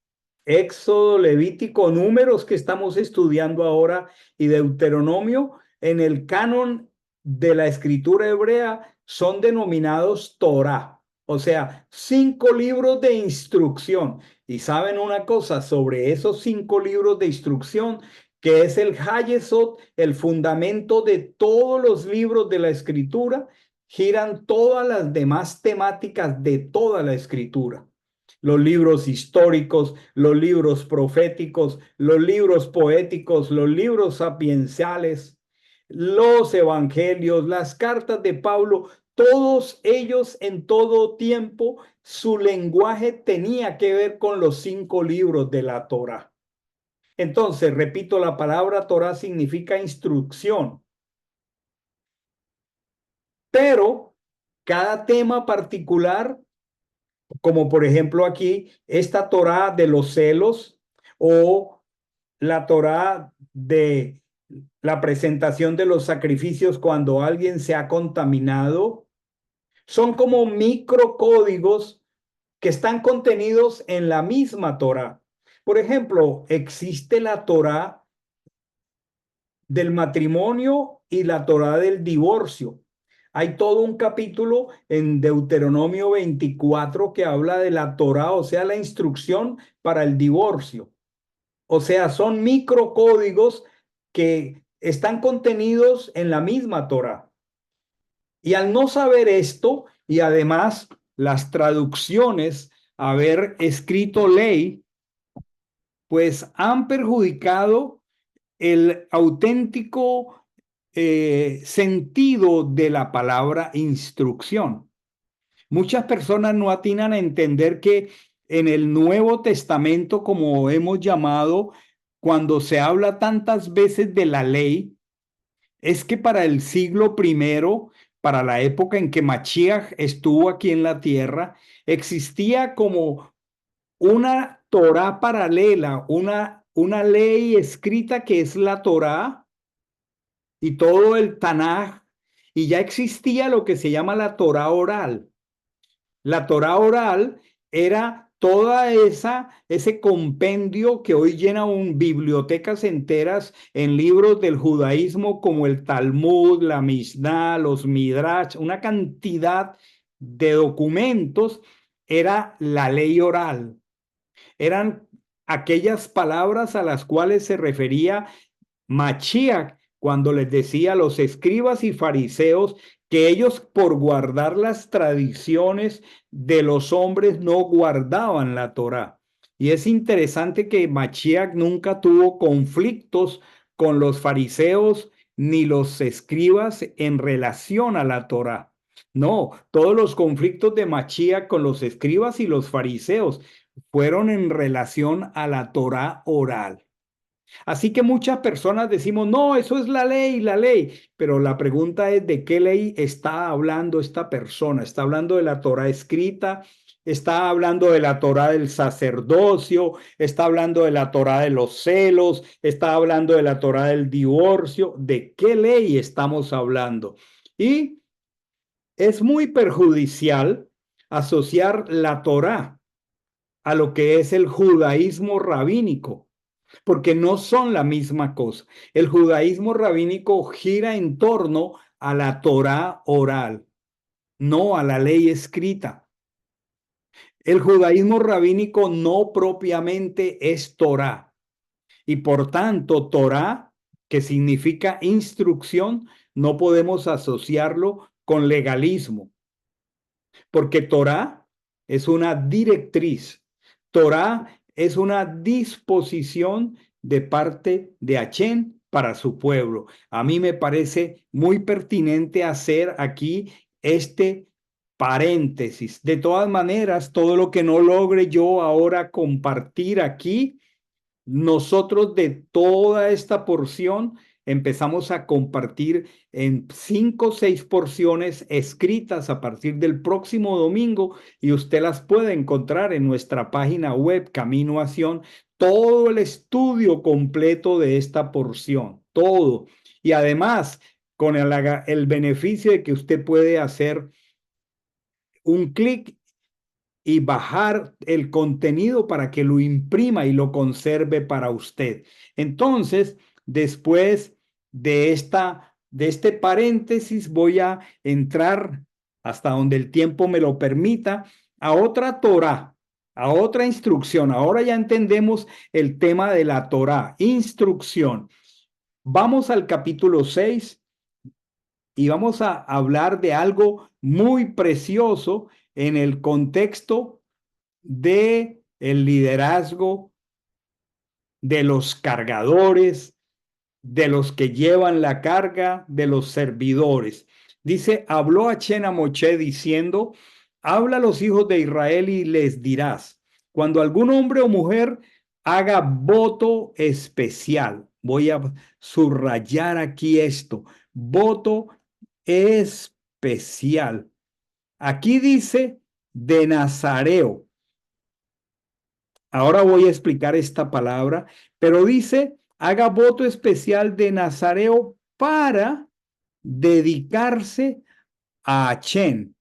Éxodo, Levítico, Números que estamos estudiando ahora y Deuteronomio, en el canon de la escritura hebrea son denominados Torah, o sea, 5 libros de instrucción. Y saben una cosa sobre esos 5 libros de instrucción, que es el Hayesot, el fundamento de todos los libros de la escritura, giran todas las demás temáticas de toda la escritura. Los libros históricos, los libros proféticos, los libros poéticos, los libros sapienciales, los evangelios, las cartas de Pablo, todos ellos en todo tiempo, su lenguaje tenía que ver con los 5 libros de la Torá. Entonces, repito, la palabra Torá significa instrucción, pero cada tema particular, como por ejemplo aquí, esta Torá de los celos o la Torá de la presentación de los sacrificios cuando alguien se ha contaminado, son como microcódigos que están contenidos en la misma Torá. Por ejemplo, existe la Torá del matrimonio y la Torá del divorcio. Hay todo un capítulo en Deuteronomio 24 que habla de la Torá, o sea, la instrucción para el divorcio. O sea, son microcódigos que están contenidos en la misma Torá. Y al no saber esto, y además las traducciones, haber escrito ley, pues han perjudicado el auténtico sentido de la palabra instrucción. Muchas personas no atinan a entender que en el Nuevo Testamento, como hemos llamado, cuando se habla tantas veces de la ley, es que para el siglo primero, para la época en que Mashiach estuvo aquí en la tierra, existía como una Torá paralela, una ley escrita que es la Torá y todo el Tanaj, y ya existía lo que se llama la Torá oral. La Torá oral era toda ese compendio que hoy llena bibliotecas enteras en libros del judaísmo como el Talmud, la Mishnah, los Midrash, una cantidad de documentos, era la ley oral. Eran aquellas palabras a las cuales se refería Mashiach cuando les decía a los escribas y fariseos que ellos por guardar las tradiciones de los hombres no guardaban la Torá. Y es interesante que Mashiach nunca tuvo conflictos con los fariseos ni los escribas en relación a la Torá. No, todos los conflictos de Mashiach con los escribas y los fariseos fueron en relación a la Torá oral. Así que muchas personas decimos, no, eso es la ley, pero la pregunta es de qué ley está hablando esta persona. ¿Está hablando de la Torá escrita? ¿Está hablando de la Torá del sacerdocio? ¿Está hablando de la Torá de los celos? ¿Está hablando de la Torá del divorcio? ¿De qué ley estamos hablando? Y es muy perjudicial asociar la Torá a lo que es el judaísmo rabínico, porque no son la misma cosa. El judaísmo rabínico gira en torno a la Torá oral, no a la ley escrita. El judaísmo rabínico no propiamente es Torá, y por tanto Torá, que significa instrucción, no podemos asociarlo con legalismo, porque Torá es una directriz. Torá es una disposición de parte de Hachén para su pueblo. A mí me parece muy pertinente hacer aquí este paréntesis. De todas maneras, todo lo que no logre yo ahora compartir aquí, nosotros de toda esta porción empezamos a compartir en 5 o 6 porciones escritas a partir del próximo domingo, y usted las puede encontrar en nuestra página web Camino a Sion, todo el estudio completo de esta porción, todo. Y además, con el beneficio de que usted puede hacer un clic y bajar el contenido para que lo imprima y lo conserve para usted. Entonces, después de este paréntesis, voy a entrar hasta donde el tiempo me lo permita a otra Torá, a otra instrucción. Ahora ya entendemos el tema de la Torá, instrucción. Vamos al capítulo 6 y vamos a hablar de algo muy precioso en el contexto de el liderazgo, de los cargadores, de los que llevan la carga, de los servidores. Dice, habló Hachén a Moshe diciendo, habla a los hijos de Israel y les dirás, cuando algún hombre o mujer haga voto especial, voy a subrayar aquí esto, voto especial. Aquí dice de Nazareo. Ahora voy a explicar esta palabra, pero dice, haga voto especial de Nazareo para dedicarse a Hachén.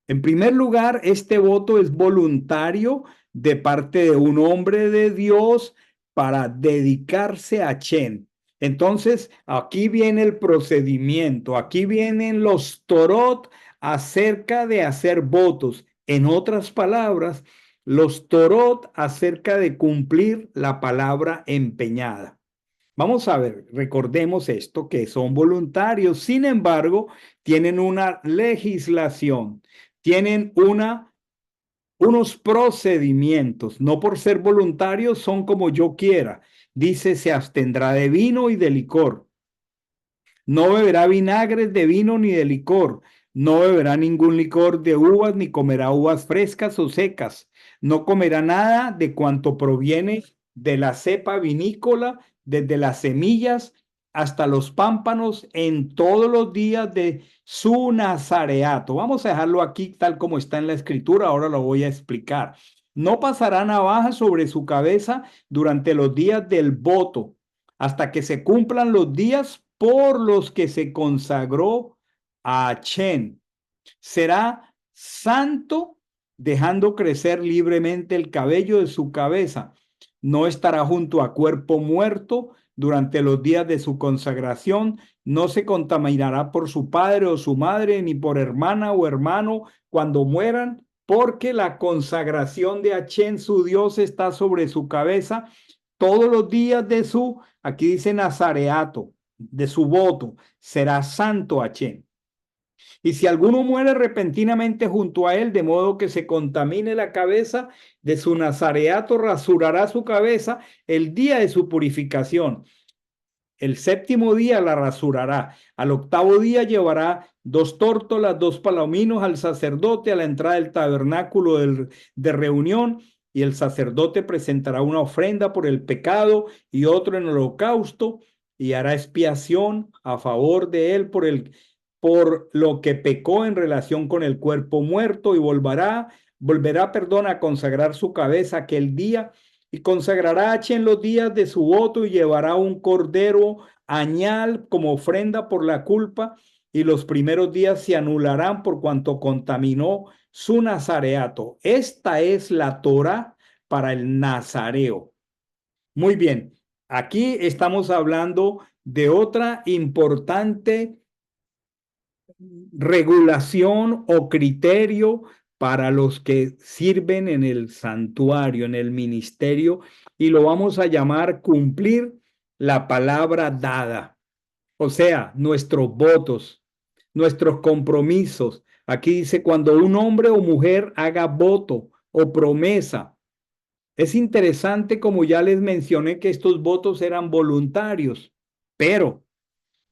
En primer lugar, este voto es voluntario de parte de un hombre de Dios para dedicarse a Hachén. Entonces, aquí viene el procedimiento, aquí vienen los Torot acerca de hacer votos. En otras palabras, los Torot acerca de cumplir la palabra empeñada. Vamos a ver, recordemos esto, que son voluntarios, sin embargo, tienen una legislación, tienen unos procedimientos, no por ser voluntarios son como yo quiera. Dice, se abstendrá de vino y de licor. No beberá vinagres de vino ni de licor. No beberá ningún licor de uvas, ni comerá uvas frescas o secas. No comerá nada de cuanto proviene de la cepa vinícola, desde las semillas hasta los pámpanos, en todos los días de su nazareato. Vamos a dejarlo aquí tal como está en la escritura. Ahora lo voy a explicar. No pasará navaja sobre su cabeza durante los días del voto, hasta que se cumplan los días por los que se consagró a Chen. Será santo, dejando crecer libremente el cabello de su cabeza. No estará junto a cuerpo muerto durante los días de su consagración. No se contaminará por su padre o su madre, ni por hermana o hermano cuando mueran, porque la consagración de Achén, su Dios, está sobre su cabeza todos los días de su, aquí dice nazareato, de su voto, será santo Achén. Y si alguno muere repentinamente junto a él, de modo que se contamine la cabeza de su nazareato, rasurará su cabeza el día de su purificación. El séptimo día la rasurará. Al octavo día llevará 2 tórtolas, 2 palominos al sacerdote a la entrada del tabernáculo de reunión, y el sacerdote presentará una ofrenda por el pecado y otro en holocausto, y hará expiación a favor de él por lo que pecó en relación con el cuerpo muerto, y volverá, a consagrar su cabeza aquel día, y consagrará en los días de su voto, y llevará un cordero añal como ofrenda por la culpa, y los primeros días se anularán por cuanto contaminó su nazareato. Esta es la Torá para el nazareo. Muy bien, aquí estamos hablando de otra importante regulación o criterio para los que sirven en el santuario, en el ministerio, y lo vamos a llamar cumplir la palabra dada. O sea, nuestros votos, nuestros compromisos. Aquí dice, cuando un hombre o mujer haga voto o promesa. Es interesante, como ya les mencioné, que estos votos eran voluntarios, pero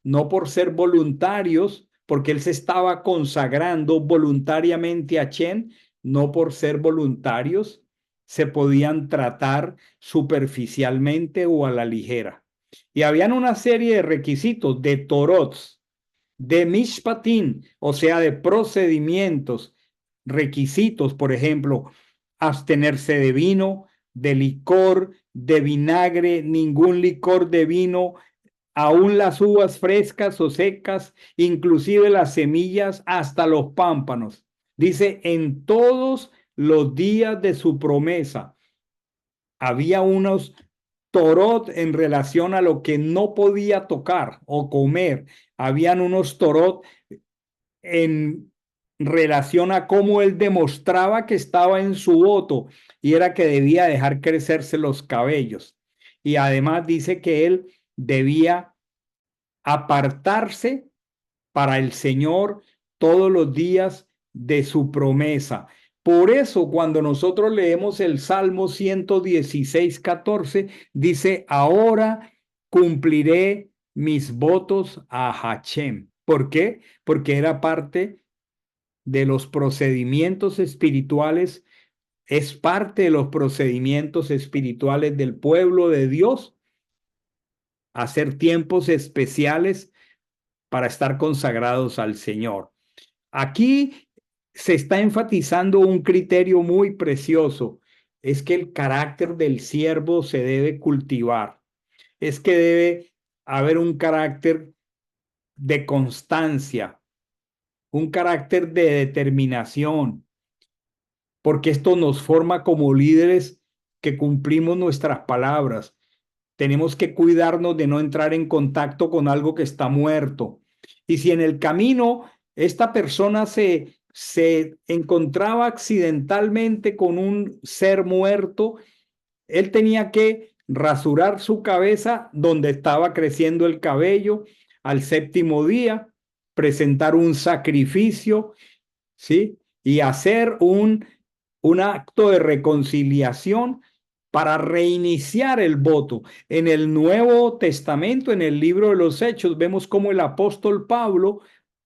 no por ser voluntarios, porque él se estaba consagrando voluntariamente a Chen, no por ser voluntarios, se podían tratar superficialmente o a la ligera. Y habían una serie de requisitos, de torots, de mishpatim, o sea, de procedimientos, requisitos, por ejemplo, abstenerse de vino, de licor, de vinagre, ningún licor de vino, aún las uvas frescas o secas, inclusive las semillas, hasta los pámpanos. Dice, en todos los días de su promesa había unos torot en relación a lo que no podía tocar o comer. Habían unos torot en relación a cómo él demostraba que estaba en su voto, y era que debía dejar crecerse los cabellos. Y además dice que él debía apartarse para el Señor todos los días de su promesa. Por eso, cuando nosotros leemos el Salmo 116:14, dice, ahora cumpliré mis votos a Hachem. ¿Por qué? Porque era parte de los procedimientos espirituales, es parte de los procedimientos espirituales del pueblo de Dios, hacer tiempos especiales para estar consagrados al Señor. Aquí se está enfatizando un criterio muy precioso, es que el carácter del siervo se debe cultivar, es que debe haber un carácter de constancia, un carácter de determinación, porque esto nos forma como líderes que cumplimos nuestras palabras. Tenemos que cuidarnos de no entrar en contacto con algo que está muerto. Y si en el camino esta persona se encontraba accidentalmente con un ser muerto, él tenía que rasurar su cabeza donde estaba creciendo el cabello, al séptimo día, presentar un sacrificio, ¿sí? Y hacer un acto de reconciliación para reiniciar el voto. En el Nuevo Testamento, en el libro de los Hechos, vemos cómo el apóstol Pablo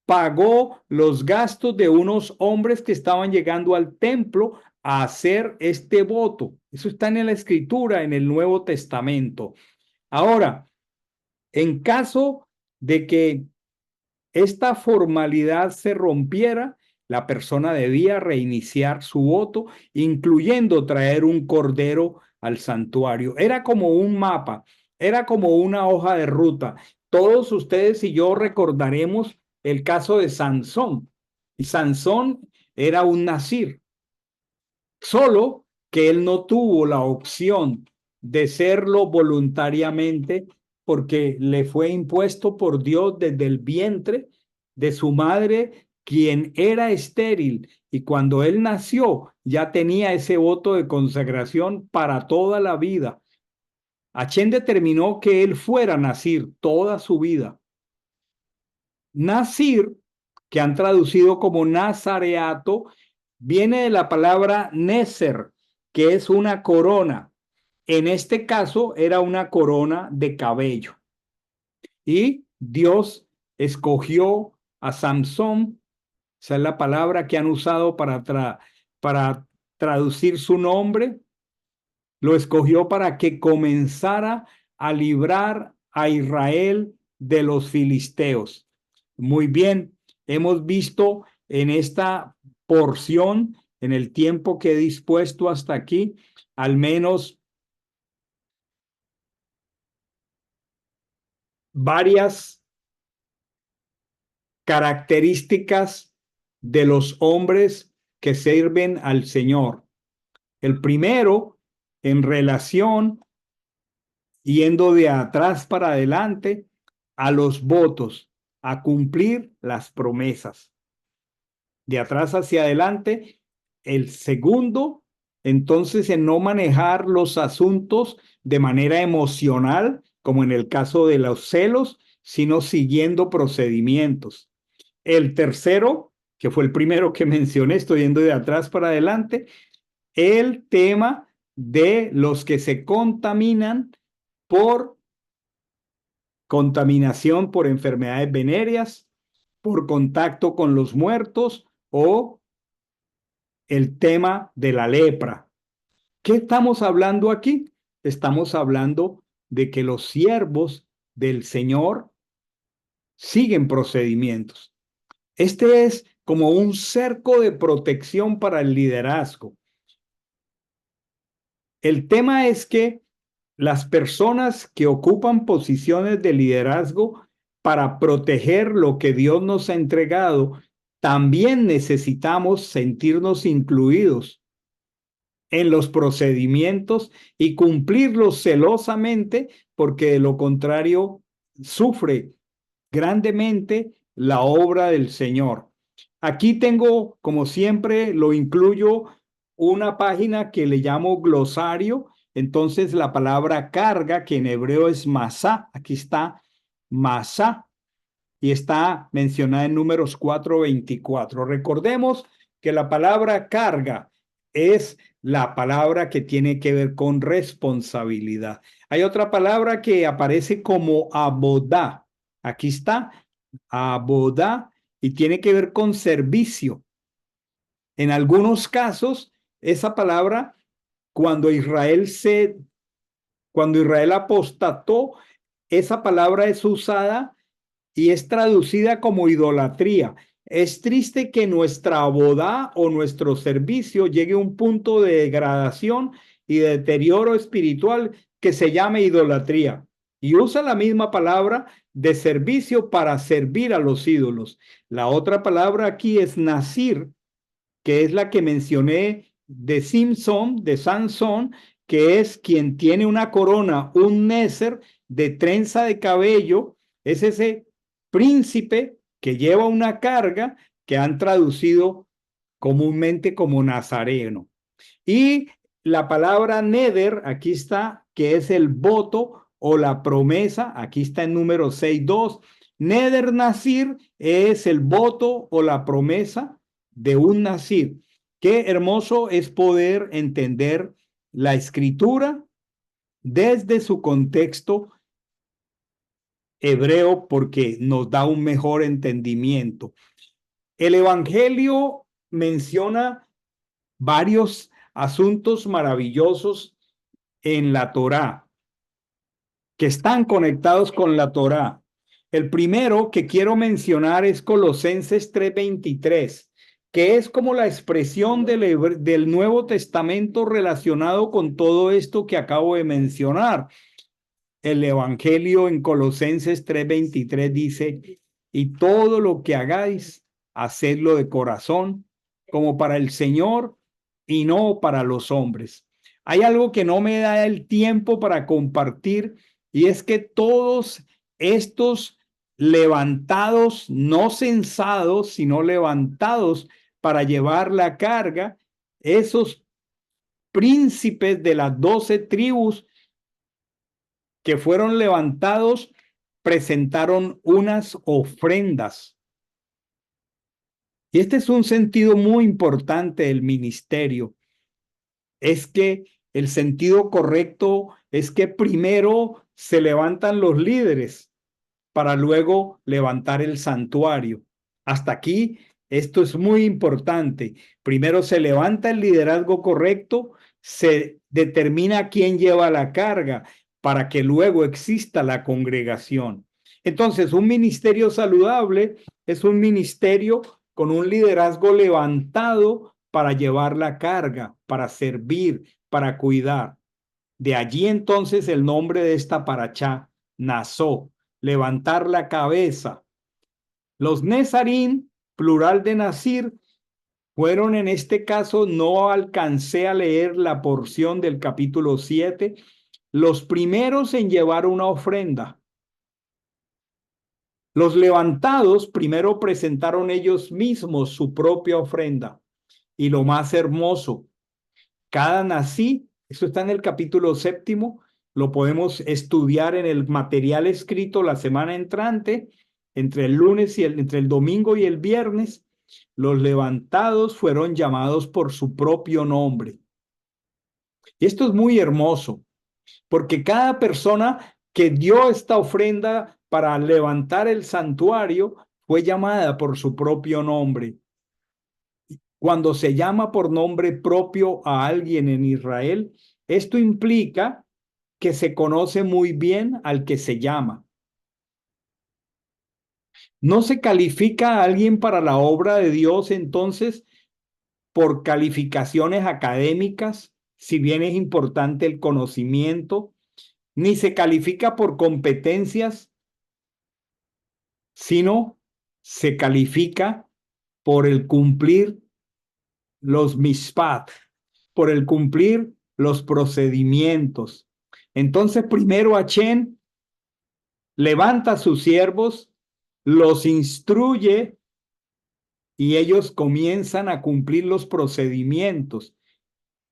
pagó los gastos de unos hombres que estaban llegando al templo a hacer este voto. Eso está en la Escritura, en el Nuevo Testamento. Ahora, en caso de que esta formalidad se rompiera, la persona debía reiniciar su voto, incluyendo traer un cordero al santuario. Era como un mapa, era como una hoja de ruta. Todos ustedes y yo recordaremos el caso de Sansón. Y Sansón era un nazir, solo que él no tuvo la opción de serlo voluntariamente porque le fue impuesto por Dios desde el vientre de su madre, quien era estéril, y cuando él nació ya tenía ese voto de consagración para toda la vida. Achén determinó que él fuera nazir toda su vida. Nazir, que han traducido como nazareato, viene de la palabra neser, que es una corona. En este caso era una corona de cabello. Y Dios escogió a Samson, esa es la palabra que han usado para traducir su nombre, lo escogió para que comenzara a librar a Israel de los filisteos. Muy bien, hemos visto en esta porción, en el tiempo que he dispuesto hasta aquí, al menos varias características de los hombres que sirven al Señor. El primero, en relación, yendo de atrás para adelante, a los votos, a cumplir las promesas. De atrás hacia adelante. El segundo, entonces, en no manejar los asuntos de manera emocional, como en el caso de los celos, sino siguiendo procedimientos. El tercero, que fue el primero que mencioné, estoy yendo de atrás para adelante, el tema de los que se contaminan por contaminación por enfermedades venéreas, por contacto con los muertos o el tema de la lepra. ¿Qué estamos hablando aquí? Estamos hablando de que los siervos del Señor siguen procedimientos. Este es como un cerco de protección para el liderazgo. El tema es que las personas que ocupan posiciones de liderazgo para proteger lo que Dios nos ha entregado, también necesitamos sentirnos incluidos en los procedimientos y cumplirlos celosamente, porque de lo contrario sufre grandemente la obra del Señor. Aquí tengo, como siempre, lo incluyo una página que le llamo glosario. Entonces la palabra carga, que en hebreo es masá, aquí está masá, y está mencionada en Números 4:24. Recordemos que la palabra carga es la palabra que tiene que ver con responsabilidad. Hay otra palabra que aparece como abodá. Aquí está, abodá, y tiene que ver con servicio. En algunos casos, esa palabra, cuando cuando Israel apostató, esa palabra es usada y es traducida como idolatría. Es triste que nuestra boda o nuestro servicio llegue a un punto de degradación y de deterioro espiritual que se llame idolatría. Y usa la misma palabra de servicio para servir a los ídolos. La otra palabra aquí es nazir, que es la que mencioné de Simpson, de Sansón, que es quien tiene una corona, un nézer de trenza de cabello, es ese príncipe que lleva una carga que han traducido comúnmente como nazareno. Y la palabra neder, aquí está, que es el voto o la promesa, aquí está en número 6.2. Neder Nazir es el voto o la promesa de un Nazir. Qué hermoso es poder entender la escritura desde su contexto hebreo porque nos da un mejor entendimiento. El Evangelio menciona varios asuntos maravillosos en la Torá que están conectados con la Torá. El primero que quiero mencionar es Colosenses 3:23, que es como la expresión del Nuevo Testamento relacionado con todo esto que acabo de mencionar. El Evangelio en Colosenses 3:23 dice, y todo lo que hagáis, hacedlo de corazón, como para el Señor y no para los hombres. Hay algo que no me da el tiempo para compartir y es que todos estos levantados, no censados, sino levantados para llevar la carga, esos príncipes de las 12 tribus que fueron levantados, presentaron unas ofrendas. Y este es un sentido muy importante del ministerio. Es que el sentido correcto es que primero se levantan los líderes para luego levantar el santuario. Hasta aquí, esto es muy importante. Primero se levanta el liderazgo correcto, se determina quién lleva la carga para que luego exista la congregación. Entonces, un ministerio saludable es un ministerio con un liderazgo levantado para llevar la carga, para servir, para cuidar. De allí entonces el nombre de esta parachá, Nazó, levantar la cabeza. Los Nezarín, plural de Nazir, fueron en este caso, no alcancé a leer la porción del capítulo 7, los primeros en llevar una ofrenda. Los levantados primero presentaron ellos mismos su propia ofrenda. Y lo más hermoso, cada nací, eso está en el capítulo 7, lo podemos estudiar en el material escrito la semana entrante, entre el lunes y entre el domingo y el viernes. Los levantados fueron llamados por su propio nombre. Y esto es muy hermoso, porque cada persona que dio esta ofrenda para levantar el santuario fue llamada por su propio nombre. Cuando se llama por nombre propio a alguien en Israel, esto implica que se conoce muy bien al que se llama. No se califica a alguien para la obra de Dios entonces por calificaciones académicas, si bien es importante el conocimiento, ni se califica por competencias, sino se califica por el cumplir los mishpat, por el cumplir los procedimientos. Entonces, primero Achén levanta a sus siervos, los instruye y ellos comienzan a cumplir los procedimientos.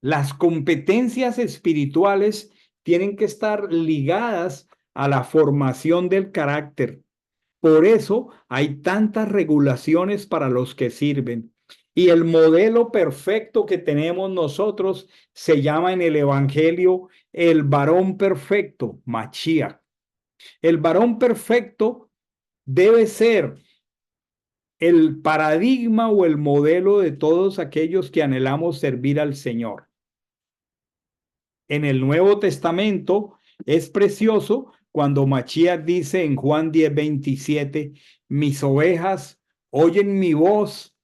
Las competencias espirituales tienen que estar ligadas a la formación del carácter. Por eso hay tantas regulaciones para los que sirven. Y el modelo perfecto que tenemos nosotros se llama en el Evangelio el varón perfecto, Mashiach. El varón perfecto debe ser el paradigma o el modelo de todos aquellos que anhelamos servir al Señor. En el Nuevo Testamento es precioso cuando Mashiach dice en Juan 10:27, mis ovejas oyen mi voz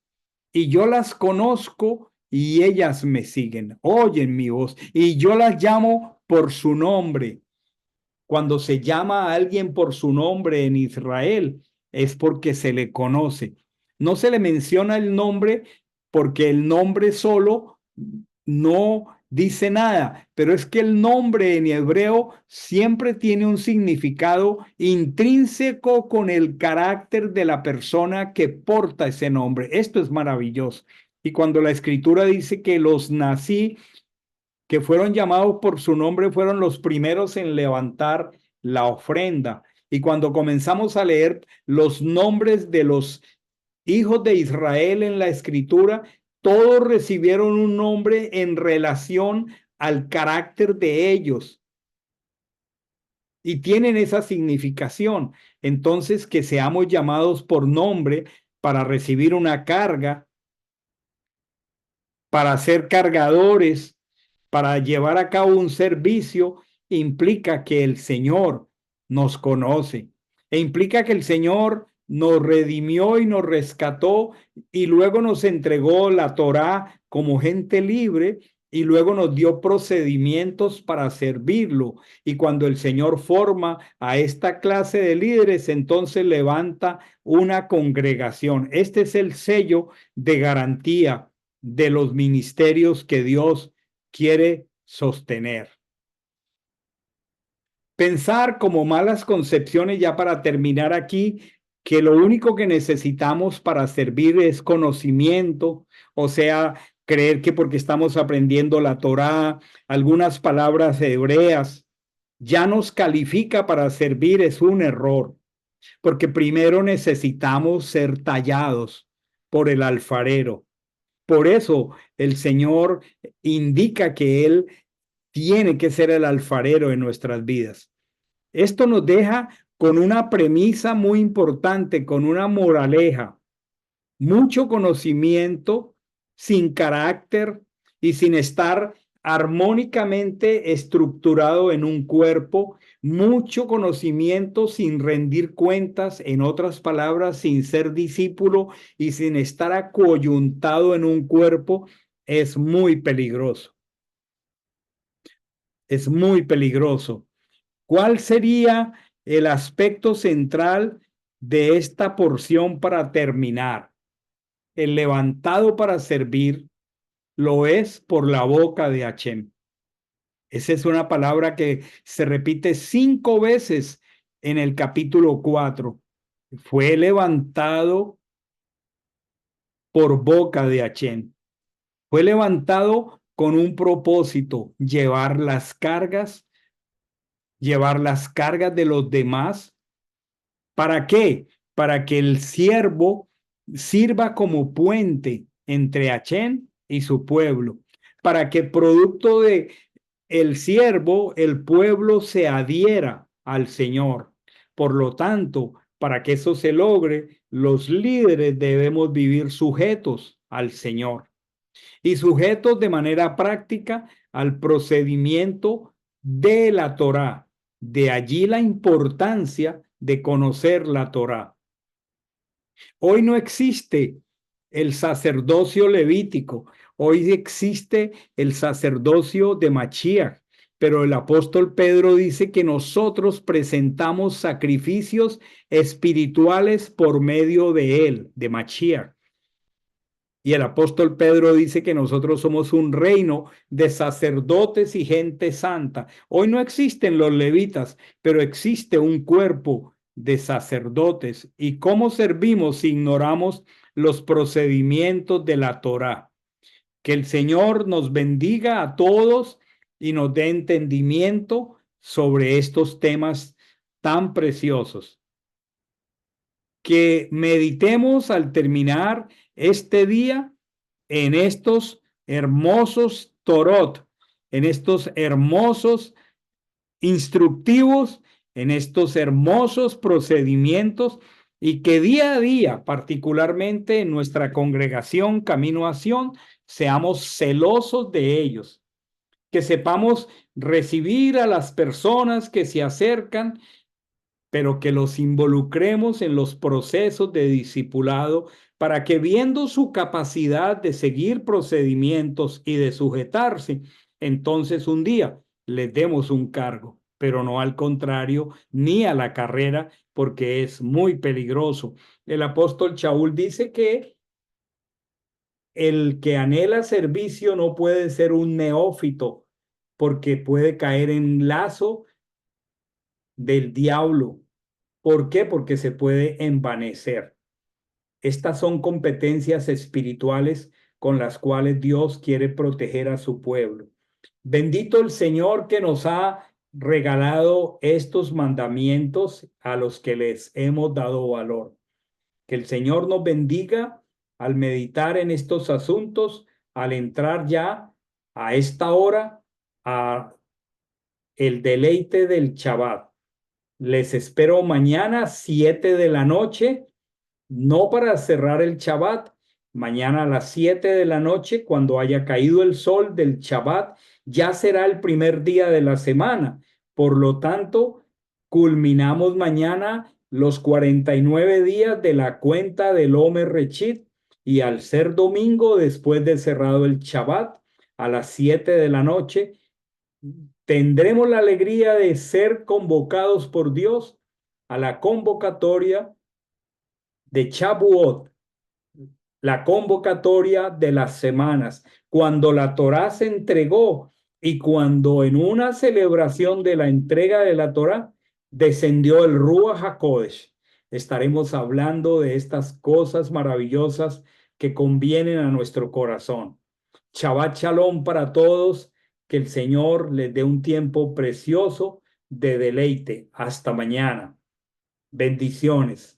y yo las conozco y ellas me siguen, oyen mi voz y yo las llamo por su nombre. Cuando se llama a alguien por su nombre en Israel, es porque se le conoce. No se le menciona el nombre porque el nombre solo no dice nada, pero es que el nombre en hebreo siempre tiene un significado intrínseco con el carácter de la persona que porta ese nombre. Esto es maravilloso. Y cuando la escritura dice que los nací que fueron llamados por su nombre fueron los primeros en levantar la ofrenda. Y cuando comenzamos a leer los nombres de los hijos de Israel en la escritura, todos recibieron un nombre en relación al carácter de ellos y tienen esa significación. Entonces, que seamos llamados por nombre para recibir una carga, para ser cargadores, para llevar a cabo un servicio, implica que el Señor nos conoce e implica que el Señor nos redimió y nos rescató y luego nos entregó la Torá como gente libre y luego nos dio procedimientos para servirlo. Y cuando el Señor forma a esta clase de líderes, entonces levanta una congregación. Este es el sello de garantía de los ministerios que Dios quiere sostener. Pensar como malas concepciones, ya para terminar aquí, que lo único que necesitamos para servir es conocimiento, o sea, creer que porque estamos aprendiendo la Torá, algunas palabras hebreas, ya nos califica para servir, es un error, porque primero necesitamos ser tallados por el alfarero. Por eso el Señor indica que Él tiene que ser el alfarero en nuestras vidas. Esto nos deja con una premisa muy importante, con una moraleja. Mucho conocimiento sin carácter y sin estar armónicamente estructurado en un cuerpo, mucho conocimiento sin rendir cuentas, en otras palabras, sin ser discípulo y sin estar acoyuntado en un cuerpo, es muy peligroso. Es muy peligroso. ¿Cuál sería el aspecto central de esta porción para terminar? El levantado para servir lo es por la boca de Hashem. Esa es una palabra que se repite 5 veces en el capítulo 4. Fue levantado por boca de Hashem. Fue levantado con un propósito, llevar las cargas de los demás. ¿Para qué? Para que el siervo sirva como puente entre Achén y su pueblo, para que producto de el siervo, el pueblo se adhiera al Señor. Por lo tanto, para que eso se logre, los líderes debemos vivir sujetos al Señor y sujetos de manera práctica al procedimiento de la Torá. De allí la importancia de conocer la Torá. Hoy no existe el sacerdocio levítico, hoy existe el sacerdocio de Mashiach, pero el apóstol Pedro dice que nosotros presentamos sacrificios espirituales por medio de él, de Mashiach. Y el apóstol Pedro dice que nosotros somos un reino de sacerdotes y gente santa. Hoy no existen los levitas, pero existe un cuerpo de sacerdotes. ¿Y cómo servimos si ignoramos los procedimientos de la Torá? Que el Señor nos bendiga a todos y nos dé entendimiento sobre estos temas tan preciosos. Que meditemos al terminar este día en estos hermosos Torot, en estos hermosos instructivos, en estos hermosos procedimientos y que día a día, particularmente en nuestra congregación Camino a Sion, seamos celosos de ellos, que sepamos recibir a las personas que se acercan, pero que los involucremos en los procesos de discipulado para que viendo su capacidad de seguir procedimientos y de sujetarse, entonces un día les demos un cargo, pero no al contrario, ni a la carrera, porque es muy peligroso. El apóstol Shaul dice que el que anhela servicio no puede ser un neófito, porque puede caer en lazo del diablo. ¿Por qué? Porque se puede envanecer. Estas son competencias espirituales con las cuales Dios quiere proteger a su pueblo. Bendito el Señor que nos ha regalado estos mandamientos a los que les hemos dado valor. Que el Señor nos bendiga al meditar en estos asuntos, al entrar ya a esta hora a el deleite del Shabbat. Les espero mañana 7 de la noche, no para cerrar el Shabbat, mañana a las 7 de la noche, cuando haya caído el sol del Shabbat, ya será el primer día de la semana. Por lo tanto, culminamos mañana los 49 días de la cuenta del Omer Rechit, y al ser domingo, después de cerrado el Shabbat, a las 7 de la noche, tendremos la alegría de ser convocados por Dios a la convocatoria de Shavuot, la convocatoria de las semanas, cuando la Torá se entregó y cuando en una celebración de la entrega de la Torá descendió el Ruach HaKodesh. Estaremos hablando de estas cosas maravillosas que convienen a nuestro corazón. Shabbat Shalom para todos, que el Señor les dé un tiempo precioso de deleite. Hasta mañana. Bendiciones.